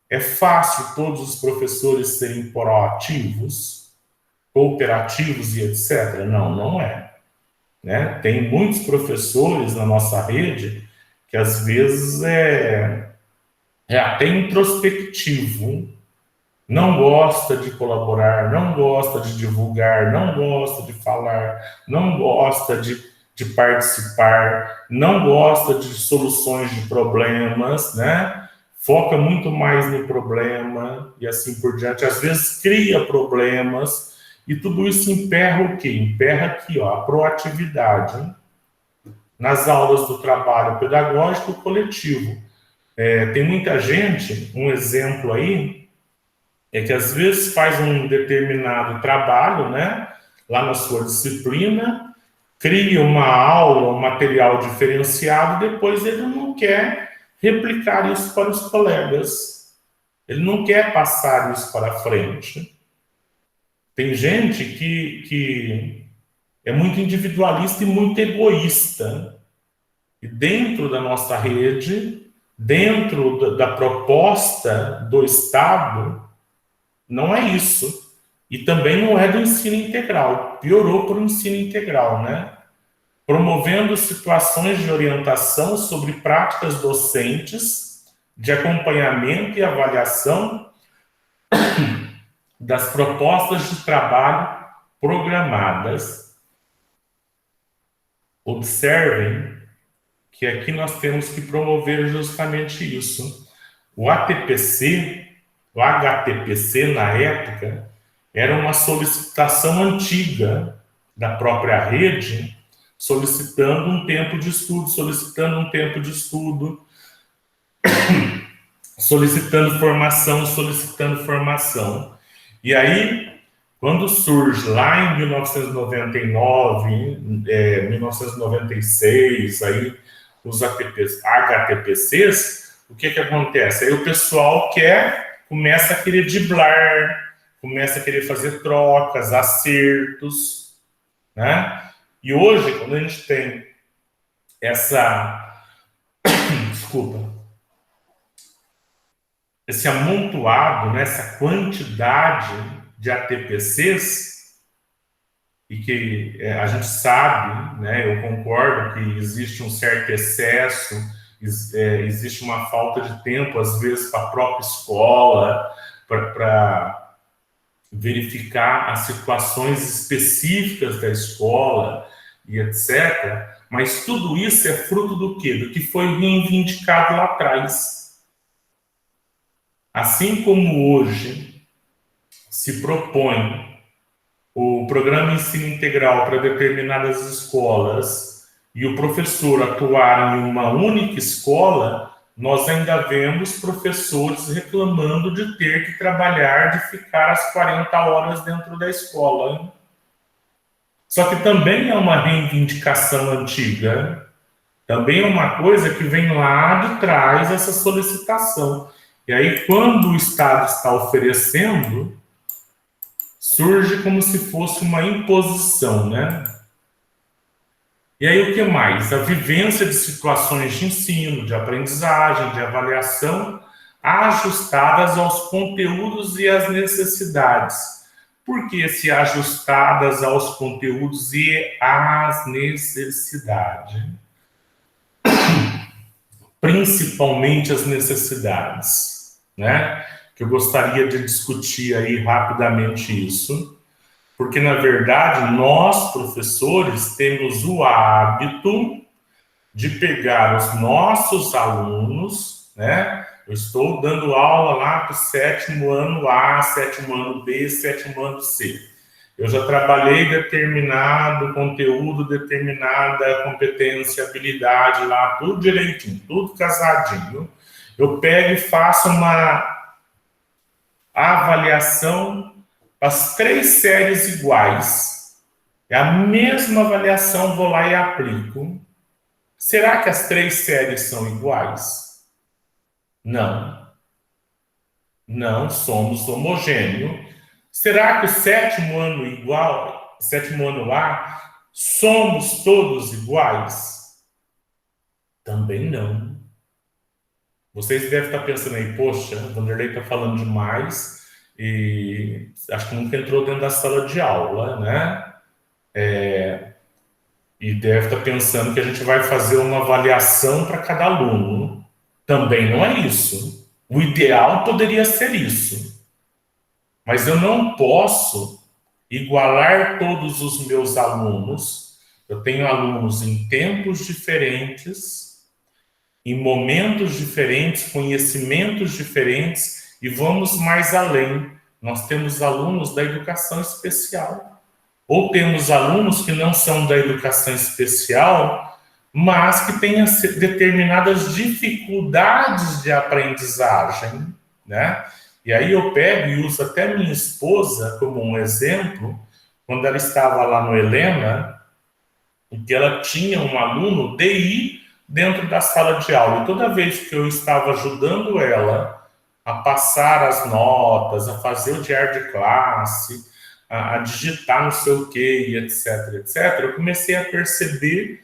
É fácil todos os professores serem proativos, cooperativos e etc? Não, não é. Né? Tem muitos professores na nossa rede que às vezes é até introspectivo, não gosta de colaborar, não gosta de divulgar, não gosta de falar, não gosta de participar, não gosta de soluções de problemas, né? Foca muito mais no problema e assim por diante. Às vezes cria problemas e tudo isso emperra o quê? Emperra aqui, ó, a proatividade nas aulas do trabalho pedagógico coletivo. Tem muita gente, um exemplo aí, é que às vezes faz um determinado trabalho, né, lá na sua disciplina, cria uma aula, um material diferenciado, depois ele não quer replicar isso para os colegas. Ele não quer passar isso para frente. Tem gente que é muito individualista e muito egoísta. E dentro da nossa rede, dentro da proposta do Estado, não é isso. E também não é do ensino integral. Piorou para o ensino integral, né? Promovendo situações de orientação sobre práticas docentes, de acompanhamento e avaliação das propostas de trabalho programadas. Observem que aqui nós temos que promover justamente isso. O ATPC, o HTPC na época, era uma solicitação antiga da própria rede, solicitando um tempo de estudo, solicitando formação. E aí, quando surge lá em 1999, 1996, aí, os HTPCs, o que acontece? Aí o pessoal começa a querer driblar, começa a querer fazer trocas, acertos, né? E hoje, quando a gente tem esse amontoado, né, essa quantidade de ATPCs, e que a gente sabe, né, eu concordo que existe um certo excesso, existe uma falta de tempo, às vezes, para a própria escola, para verificar as situações específicas da escola e etc. Mas tudo isso é fruto do quê? Do que foi reivindicado lá atrás. Assim como hoje se propõe o programa ensino integral para determinadas escolas e o professor atuar em uma única escola, nós ainda vemos professores reclamando de ter que trabalhar, de ficar as 40 horas dentro da escola, hein? Só que também é uma reivindicação antiga, também é uma coisa que vem lá de trás, essa solicitação. E aí, quando o Estado está oferecendo, surge como se fosse uma imposição, né? E aí, o que mais? A vivência de situações de ensino, de aprendizagem, de avaliação, ajustadas aos conteúdos e às necessidades. Por que se ajustadas aos conteúdos e às necessidades? Principalmente as necessidades, né? Que eu gostaria de discutir aí rapidamente isso, porque, na verdade, nós, professores, temos o hábito de pegar os nossos alunos, né? Eu estou dando aula lá para o 7º ano A, 7º ano B, 7º ano C. Eu já trabalhei determinado conteúdo, determinada competência, habilidade lá, tudo direitinho, tudo casadinho. Eu pego e faço uma avaliação, as 3 séries iguais. É a mesma avaliação, vou lá e aplico. Será que as 3 séries são iguais? Não. Não somos homogêneos. Será que o 7º ano igual, 7º ano A, somos todos iguais? Também não. Vocês devem estar pensando aí, poxa, o Vanderlei está falando demais e acho que nunca entrou dentro da sala de aula, né? E deve estar pensando que a gente vai fazer uma avaliação para cada aluno. Também não é isso. O ideal poderia ser isso. Mas eu não posso igualar todos os meus alunos. Eu tenho alunos em tempos diferentes, em momentos diferentes, conhecimentos diferentes, e vamos mais além. Nós temos alunos da educação especial, ou temos alunos que não são da educação especial, mas que têm determinadas dificuldades de aprendizagem, né? E aí eu pego e uso até minha esposa como um exemplo, quando ela estava lá no Helena, e que ela tinha um aluno DI dentro da sala de aula. E toda vez que eu estava ajudando ela a passar as notas, a fazer o diário de classe, a digitar não sei o quê, e etc, etc, eu comecei a perceber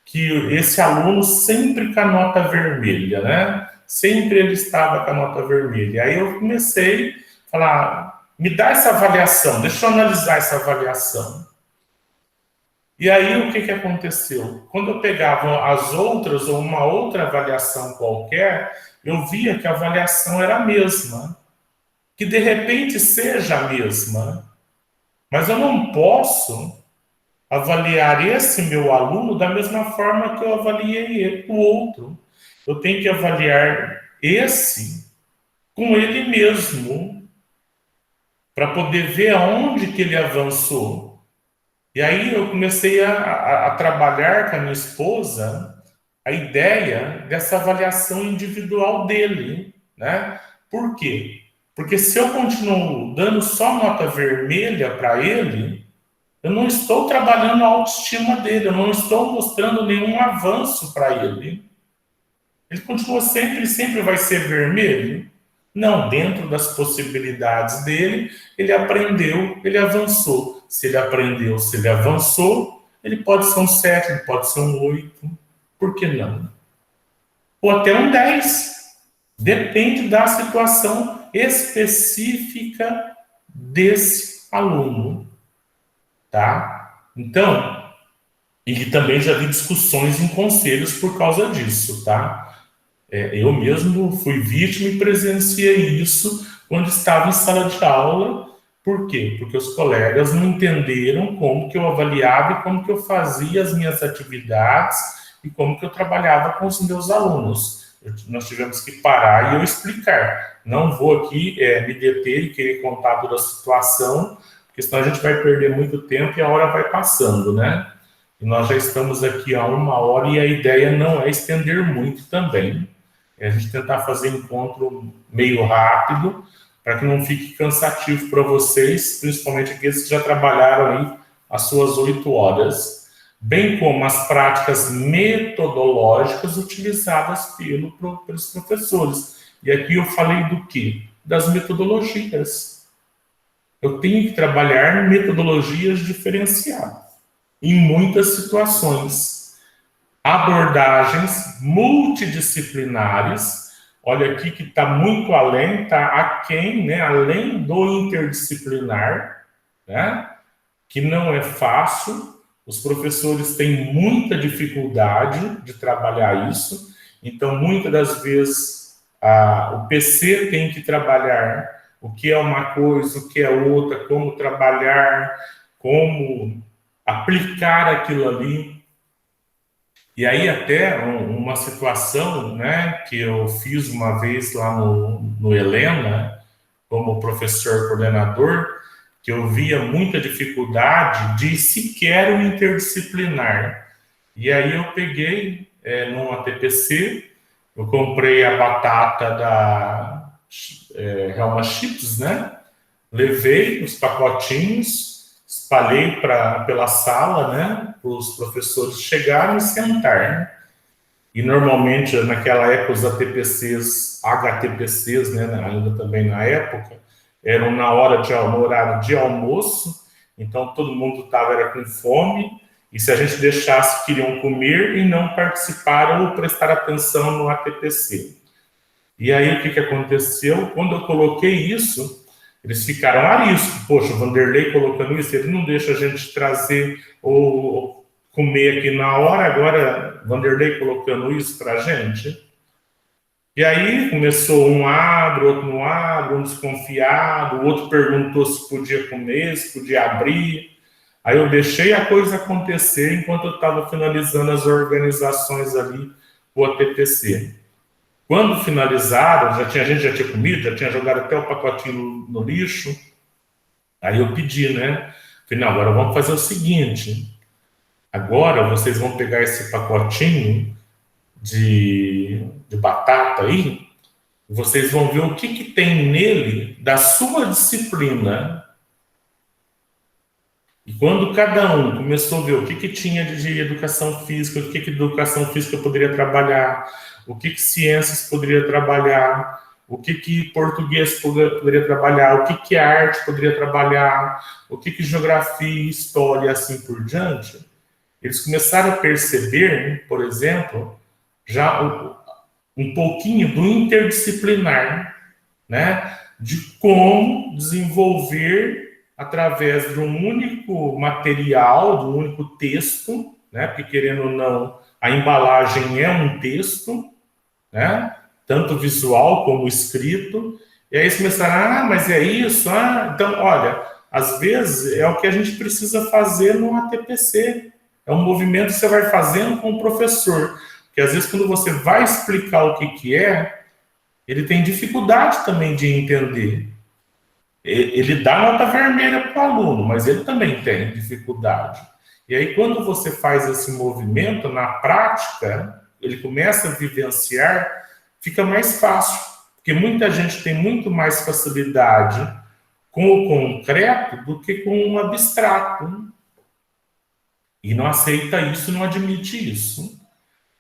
que esse aluno sempre com a nota vermelha, né? Sempre ele estava com a nota vermelha. Aí eu comecei a falar, me dá essa avaliação, deixa eu analisar essa avaliação. E aí o que aconteceu? Quando eu pegava as outras ou uma outra avaliação qualquer, eu via que a avaliação era a mesma. Que de repente seja a mesma. Mas eu não posso avaliar esse meu aluno da mesma forma que eu avaliei o outro. Eu tenho que avaliar esse com ele mesmo, para poder ver aonde que ele avançou. E aí eu comecei a trabalhar com a minha esposa a ideia dessa avaliação individual dele, né? Por quê? Porque se eu continuo dando só nota vermelha para ele, eu não estou trabalhando a autoestima dele, eu não estou mostrando nenhum avanço para ele. Ele continua sempre vai ser vermelho? Não, dentro das possibilidades dele, ele aprendeu, ele avançou. Se ele aprendeu, se ele avançou, ele pode ser um 7, ele pode ser um 8. Por que não? Ou até um 10. Depende da situação específica desse aluno. Tá? Então, e também já vi discussões em conselhos por causa disso, tá? Eu mesmo fui vítima e presenciei isso quando estava em sala de aula Por quê? Porque os colegas não entenderam como que eu avaliava e como que eu fazia as minhas atividades e como que eu trabalhava com os meus alunos. Nós tivemos que parar e eu explicar. Não vou aqui me deter e querer contar toda a situação, porque senão a gente vai perder muito tempo e a hora vai passando, né? E nós já estamos aqui há 1 hora e a ideia não é estender muito também. É a gente tentar fazer encontro meio rápido, para que não fique cansativo para vocês, principalmente aqueles que já trabalharam aí as suas 8 horas, bem como as práticas metodológicas utilizadas pelos professores. E aqui eu falei do quê? Das metodologias. Eu tenho que trabalhar metodologias diferenciadas, em muitas situações. Abordagens multidisciplinares. Olha aqui que está muito além, está aquém, né? Além do interdisciplinar, né? Que não é fácil. Os professores têm muita dificuldade de trabalhar isso. Então, muitas das vezes, o PC tem que trabalhar o que é uma coisa, o que é outra, como trabalhar, como aplicar aquilo ali. E aí até uma situação, né, que eu fiz uma vez lá no Helena, como professor coordenador, que eu via muita dificuldade de sequer o interdisciplinar. E aí eu peguei num ATPC, eu comprei a batata da Helma Chips, né, levei os pacotinhos, espalhei pela sala, né, para os professores chegarem e sentar, né? E normalmente, naquela época, os ATPCs, HTPCs, né, ainda também na época, eram no horário de almoço, então todo mundo estava com fome, e se a gente deixasse, queriam comer e não participaram ou prestar atenção no ATPC. E aí, o que aconteceu? Quando eu coloquei isso, eles ficaram ariscos. Poxa, o Vanderlei colocando isso, ele não deixa a gente trazer ou comer aqui na hora, agora Vanderlei colocando isso para a gente. E aí começou um abre, outro não abre, um desconfiado, o outro perguntou se podia comer, se podia abrir. Aí eu deixei a coisa acontecer enquanto eu estava finalizando as organizações ali, o ATPC. Quando finalizaram, a gente já tinha comido, já tinha jogado até o pacotinho no lixo. Aí eu pedi, né? Falei, não, agora vamos fazer o seguinte. Agora vocês vão pegar esse pacotinho de batata aí, e vocês vão ver o que tem nele da sua disciplina. E quando cada um começou a ver o que tinha de educação física, o que educação física poderia trabalhar, o que ciências poderia trabalhar, o que português poderia trabalhar, o que arte poderia trabalhar, o que geografia, história e assim por diante, eles começaram a perceber, por exemplo, já um pouquinho do interdisciplinar, né, de como desenvolver através de um único material, de um único texto, né, porque querendo ou não, a embalagem é um texto, né, tanto visual como escrito, e aí eles começaram, mas é isso, então, olha, às vezes é o que a gente precisa fazer no ATPC, é um movimento que você vai fazendo com o professor, porque às vezes quando você vai explicar o que é, ele tem dificuldade também de entender. Ele dá nota vermelha para o aluno, mas ele também tem dificuldade. E aí, quando você faz esse movimento, na prática, ele começa a vivenciar, fica mais fácil. Porque muita gente tem muito mais facilidade com o concreto do que com o abstrato. E não aceita isso, não admite isso.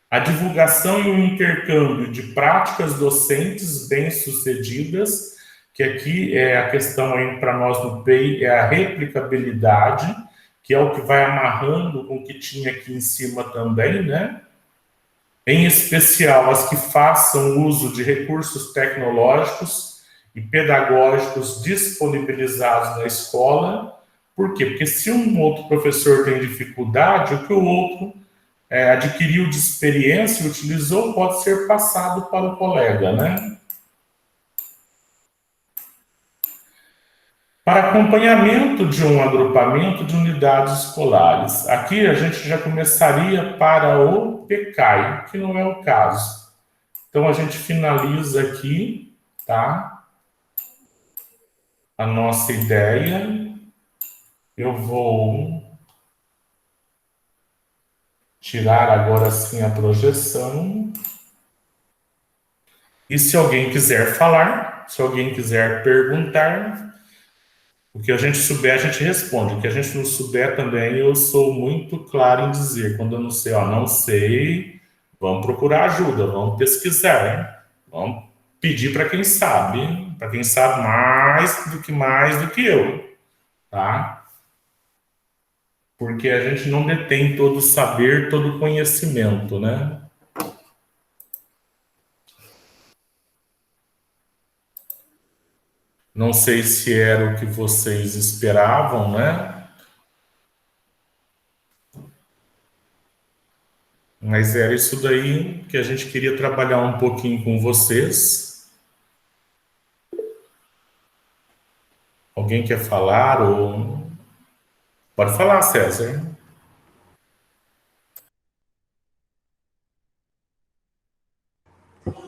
A divulgação e o intercâmbio de práticas docentes bem-sucedidas, que aqui é a questão para nós no PEI, é a replicabilidade, que é o que vai amarrando com o que tinha aqui em cima também, né? Em especial as que façam uso de recursos tecnológicos e pedagógicos disponibilizados na escola. Por quê? Porque se um outro professor tem dificuldade, o que o outro adquiriu de experiência e utilizou pode ser passado para o colega, né? Para acompanhamento de um agrupamento de unidades escolares. Aqui a gente já começaria para o PECAI, que não é o caso. Então a gente finaliza aqui, tá? A nossa ideia. Eu vou tirar agora sim a projeção. E se alguém quiser falar, se alguém quiser perguntar, o que a gente souber, a gente responde. O que a gente não souber também, eu sou muito claro em dizer. Quando eu não sei, não sei, vamos procurar ajuda, vamos pesquisar, hein? Vamos pedir para quem sabe mais do que eu, tá? Porque a gente não detém todo o saber, todo o conhecimento, né? Não sei se era o que vocês esperavam, né? Mas era isso daí que a gente queria trabalhar um pouquinho com vocês. Alguém quer falar ou... Pode falar, César.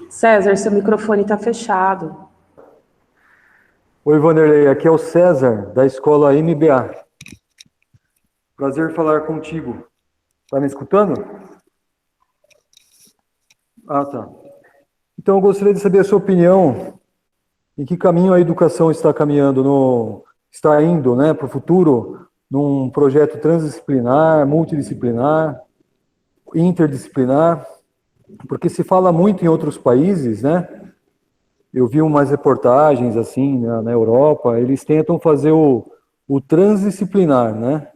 César, seu microfone está fechado. Oi, Vanderlei, aqui é o César, da escola MBA. Prazer falar contigo. Tá me escutando? Ah, tá. Então, eu gostaria de saber a sua opinião, em que caminho a educação está caminhando, está indo, né, para o futuro, num projeto transdisciplinar, multidisciplinar, interdisciplinar, porque se fala muito em outros países, né? Eu vi umas reportagens assim na Europa, eles tentam fazer o transdisciplinar, né?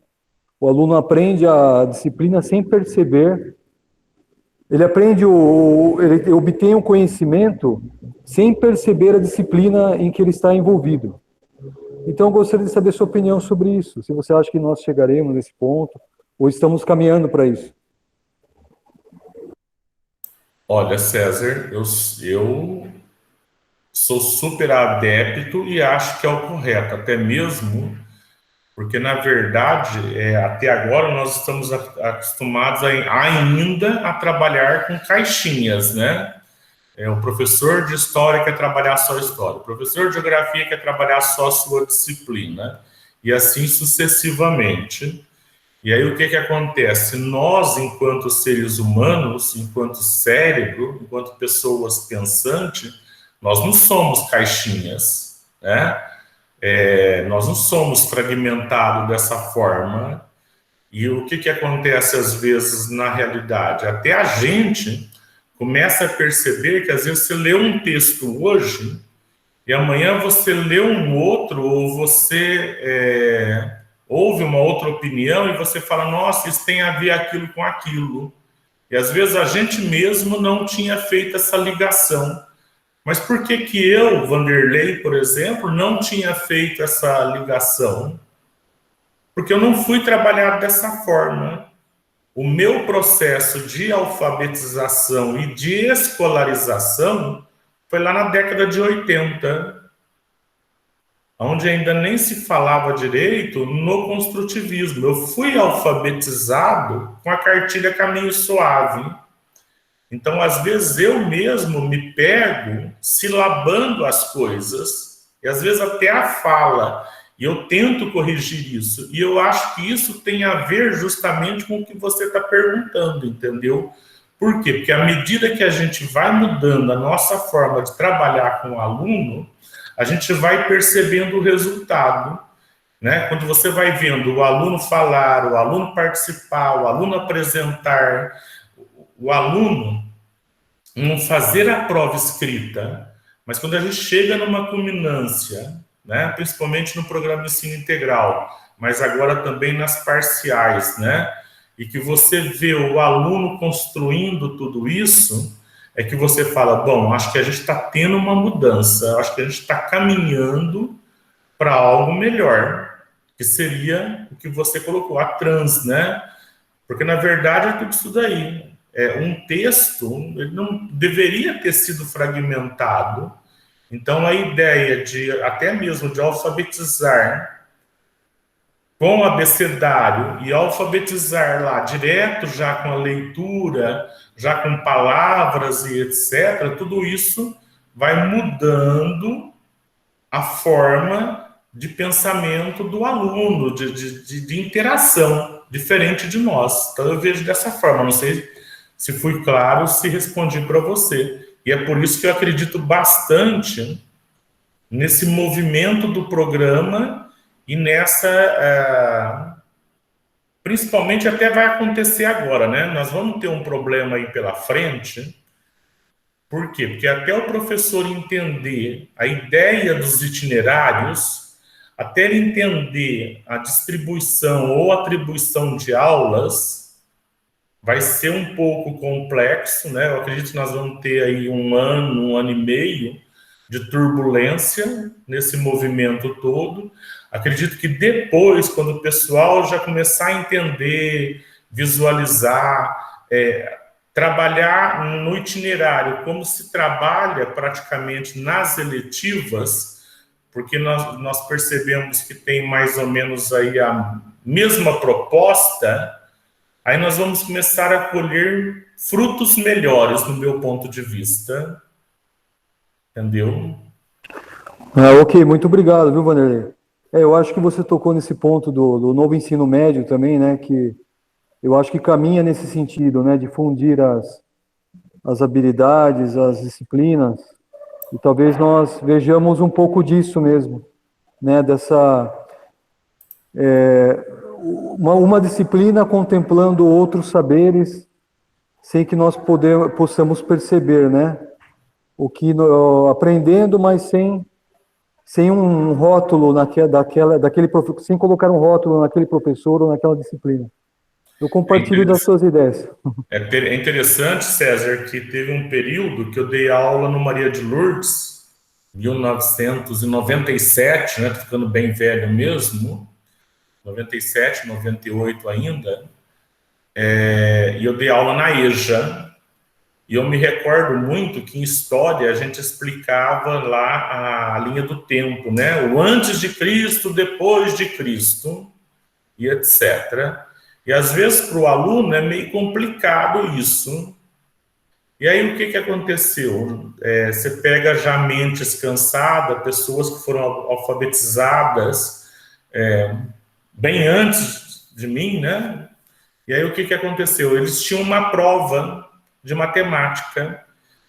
O aluno aprende a disciplina sem perceber, ele aprende, ele obtém o conhecimento sem perceber a disciplina em que ele está envolvido. Então, eu gostaria de saber sua opinião sobre isso, se você acha que nós chegaremos nesse ponto, ou estamos caminhando para isso. Olha, César, eu sou super adepto e acho que é o correto, até mesmo porque, na verdade, até agora nós estamos acostumados ainda a trabalhar com caixinhas, né? O professor de história quer trabalhar só história, o professor de geografia quer trabalhar só a sua disciplina, e assim sucessivamente. E aí o que acontece? Nós, enquanto seres humanos, enquanto cérebro, enquanto pessoas pensantes, nós não somos caixinhas, né? Nós não somos fragmentados dessa forma. E o que acontece às vezes na realidade? Até a gente começa a perceber que às vezes você lê um texto hoje e amanhã você lê um outro, ou você ouve uma outra opinião e você fala, nossa, isso tem a ver aquilo com aquilo. E às vezes a gente mesmo não tinha feito essa ligação. Mas por que eu, Vanderlei, por exemplo, não tinha feito essa ligação? Porque eu não fui trabalhado dessa forma. O meu processo de alfabetização e de escolarização foi lá na década de 80, onde ainda nem se falava direito no construtivismo. Eu fui alfabetizado com a cartilha Caminho Suave. Então, às vezes, eu mesmo me pego silabando as coisas, e às vezes até a fala, e eu tento corrigir isso. E eu acho que isso tem a ver justamente com o que você está perguntando, entendeu? Por quê? Porque à medida que a gente vai mudando a nossa forma de trabalhar com o aluno, a gente vai percebendo o resultado, né? Quando você vai vendo o aluno falar, o aluno participar, o aluno apresentar, o aluno não fazer a prova escrita, mas quando a gente chega numa culminância, né, principalmente no programa de ensino integral, mas agora também nas parciais, né, e que você vê o aluno construindo tudo isso, é que você fala, bom, acho que a gente está tendo uma mudança, acho que a gente está caminhando para algo melhor, que seria o que você colocou, a trans, né, porque na verdade é tudo isso daí. Um texto, ele não deveria ter sido fragmentado, Então, a ideia de, até mesmo de alfabetizar com o abecedário e alfabetizar lá direto, já com a leitura, já com palavras e etc., tudo isso vai mudando a forma de pensamento do aluno, de interação, diferente de nós. Então, eu vejo dessa forma. Não sei se fui claro, se respondi para você. E é por isso que eu acredito bastante nesse movimento do programa e nessa... principalmente até vai acontecer agora, né? Nós vamos ter um problema aí pela frente. Por quê? Porque até o professor entender a ideia dos itinerários, até ele entender a distribuição ou atribuição de aulas, vai ser um pouco complexo, né? Eu acredito que nós vamos ter aí um ano e meio de turbulência nesse movimento todo. Acredito que depois, quando o pessoal já começar a entender, visualizar, trabalhar no itinerário como se trabalha praticamente nas eletivas, porque nós percebemos que tem mais ou menos aí a mesma proposta, aí nós vamos começar a colher frutos melhores, no meu ponto de vista. Entendeu? Ok, muito obrigado, viu, Vanderlei? Eu acho que você tocou nesse ponto do novo ensino médio também, né, que eu acho que caminha nesse sentido, né, de fundir as habilidades, as disciplinas, e talvez nós vejamos um pouco disso mesmo, né, dessa... uma disciplina contemplando outros saberes, sem que nós possamos perceber, né, o que aprendendo, mas sem um rótulo sem colocar um rótulo naquele professor ou naquela disciplina. Eu compartilho das suas ideias. É interessante, César, que teve um período que eu dei aula no Maria de Lourdes, 1997, né? Tô ficando bem velho mesmo, 97, 98 ainda, e eu dei aula na EJA. E eu me recordo muito que em história a gente explicava lá a linha do tempo, né? O antes de Cristo, depois de Cristo, e etc. E às vezes para o aluno é meio complicado isso. E aí o que aconteceu? Você pega já mentes cansadas, pessoas que foram alfabetizadas bem antes de mim, né? E aí o que aconteceu? Eles tinham uma prova de matemática,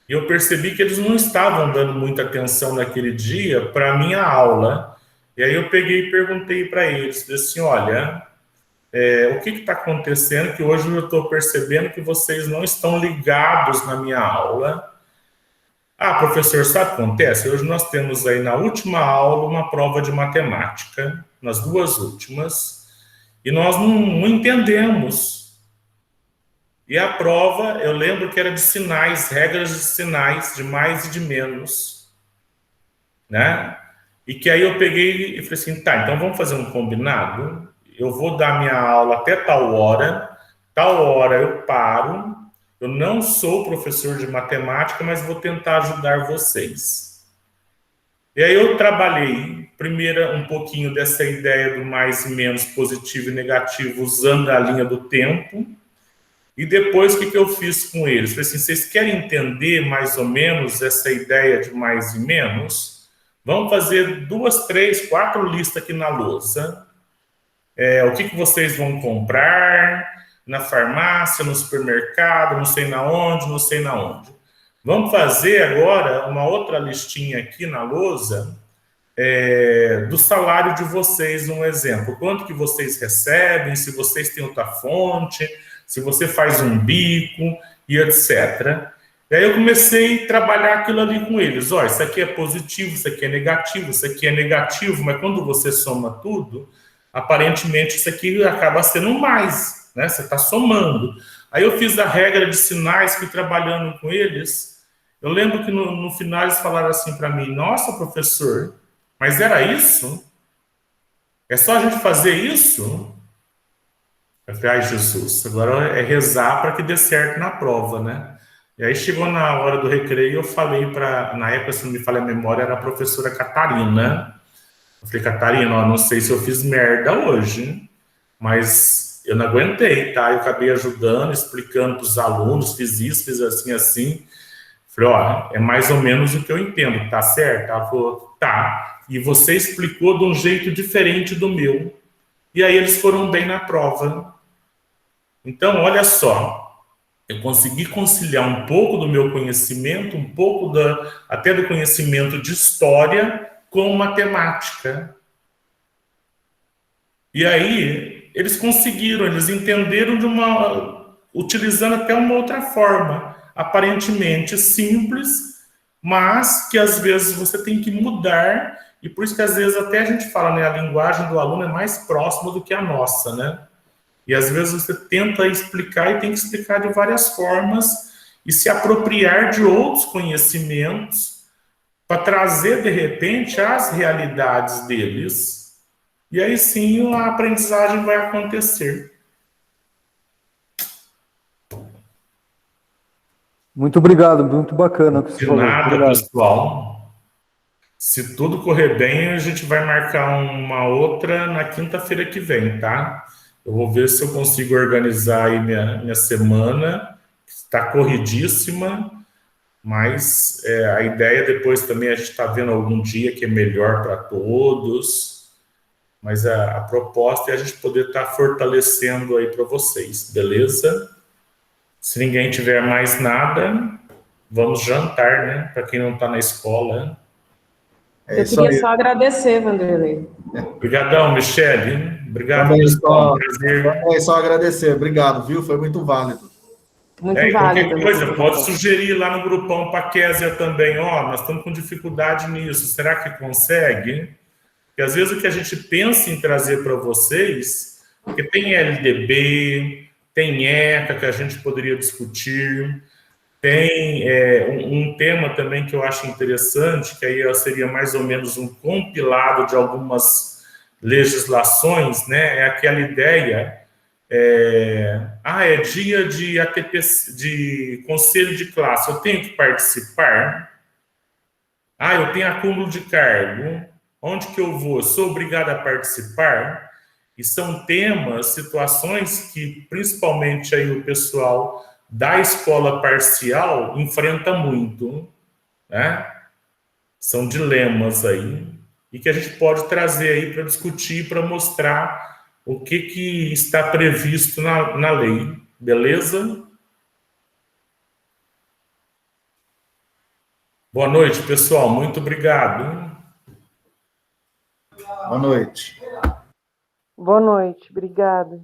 e eu percebi que eles não estavam dando muita atenção naquele dia para a minha aula. E aí eu peguei e perguntei para eles, assim, olha, o que está acontecendo, que hoje eu estou percebendo que vocês não estão ligados na minha aula. Ah, professor, sabe o que acontece? Hoje nós temos aí na última aula uma prova de matemática, nas duas últimas, e nós não entendemos. E a prova, eu lembro que era de sinais, regras de sinais, de mais e de menos, né? E que aí eu peguei e falei assim, tá, então vamos fazer um combinado? Eu vou dar minha aula até tal hora eu paro, eu não sou professor de matemática, mas vou tentar ajudar vocês. E aí eu trabalhei, primeiro, um pouquinho dessa ideia do mais e menos positivo e negativo, usando a linha do tempo. E depois, o que eu fiz com eles? Falei assim, vocês querem entender mais ou menos essa ideia de mais e menos? Vamos fazer 2, 3, 4 listas aqui na lousa. O que vocês vão comprar na farmácia, no supermercado, não sei na onde. Vamos fazer agora uma outra listinha aqui na lousa do salário de vocês, um exemplo. Quanto que vocês recebem, se vocês têm outra fonte, se você faz um bico e etc. E aí eu comecei a trabalhar aquilo ali com eles. Olha, isso aqui é positivo, isso aqui é negativo, isso aqui é negativo, mas quando você soma tudo, aparentemente isso aqui acaba sendo mais, né? Você está somando. Aí eu fiz a regra de sinais, fui trabalhando com eles. Eu lembro que no final eles falaram assim para mim, nossa, professor, mas era isso? É só a gente fazer isso? Eu falei, ai, Jesus, agora é rezar para que dê certo na prova, né? E aí chegou na hora do recreio, eu falei para, na época, se não me falha a memória, era a professora Catarina. Eu falei, Catarina, ó, não sei se eu fiz merda hoje, mas eu não aguentei, tá? Eu acabei ajudando, explicando para os alunos, fiz isso, fiz assim, assim. Falei, ó, é mais ou menos o que eu entendo, tá certo? Ela falou, tá. E você explicou de um jeito diferente do meu. E aí eles foram bem na prova. Então, olha só, eu consegui conciliar um pouco do meu conhecimento, um pouco até do conhecimento de história com matemática. E aí, eles conseguiram, eles entenderam utilizando até uma outra forma, aparentemente simples, mas que às vezes você tem que mudar, e por isso que às vezes até a gente fala, né, a linguagem do aluno é mais próxima do que a nossa, né? E às vezes você tenta explicar e tem que explicar de várias formas e se apropriar de outros conhecimentos para trazer, de repente, as realidades deles. E aí sim a aprendizagem vai acontecer. Muito obrigado, muito bacana o que você De falou. nada, Obrigado. pessoal. Se tudo correr bem, a gente vai marcar uma outra na quinta-feira que vem, tá? Eu vou ver se eu consigo organizar aí minha semana, que está corridíssima, mas a ideia depois também a gente está vendo algum dia que é melhor para todos, mas a proposta é a gente poder estar fortalecendo aí para vocês, beleza? Se ninguém tiver mais nada, vamos jantar, né? Para quem não está na escola. Eu queria só agradecer, Vanderlei. Obrigadão, Michele. Obrigado, Também pessoal. Prazer. só agradecer. Obrigado, viu? Foi muito válido. Muito E qualquer válido. coisa, pode sugerir lá no grupão para a Késia também. Ó, nós estamos com dificuldade nisso. Será que consegue? Porque às vezes o que a gente pensa em trazer para vocês, porque tem LDB, tem ECA que a gente poderia discutir, tem um tema também que eu acho interessante, que aí seria mais ou menos um compilado de algumas legislações, né? É aquela ideia, é dia de ATP, de conselho de classe, eu tenho que participar? Eu tenho acúmulo de cargo, onde que eu vou? Sou obrigado a participar? E são temas, situações que principalmente aí o pessoal da escola parcial enfrenta muito, né? São dilemas aí, e que a gente pode trazer aí para discutir, para mostrar o que está previsto na lei, beleza? Boa noite, pessoal, muito obrigado. Boa noite. Boa noite, obrigada.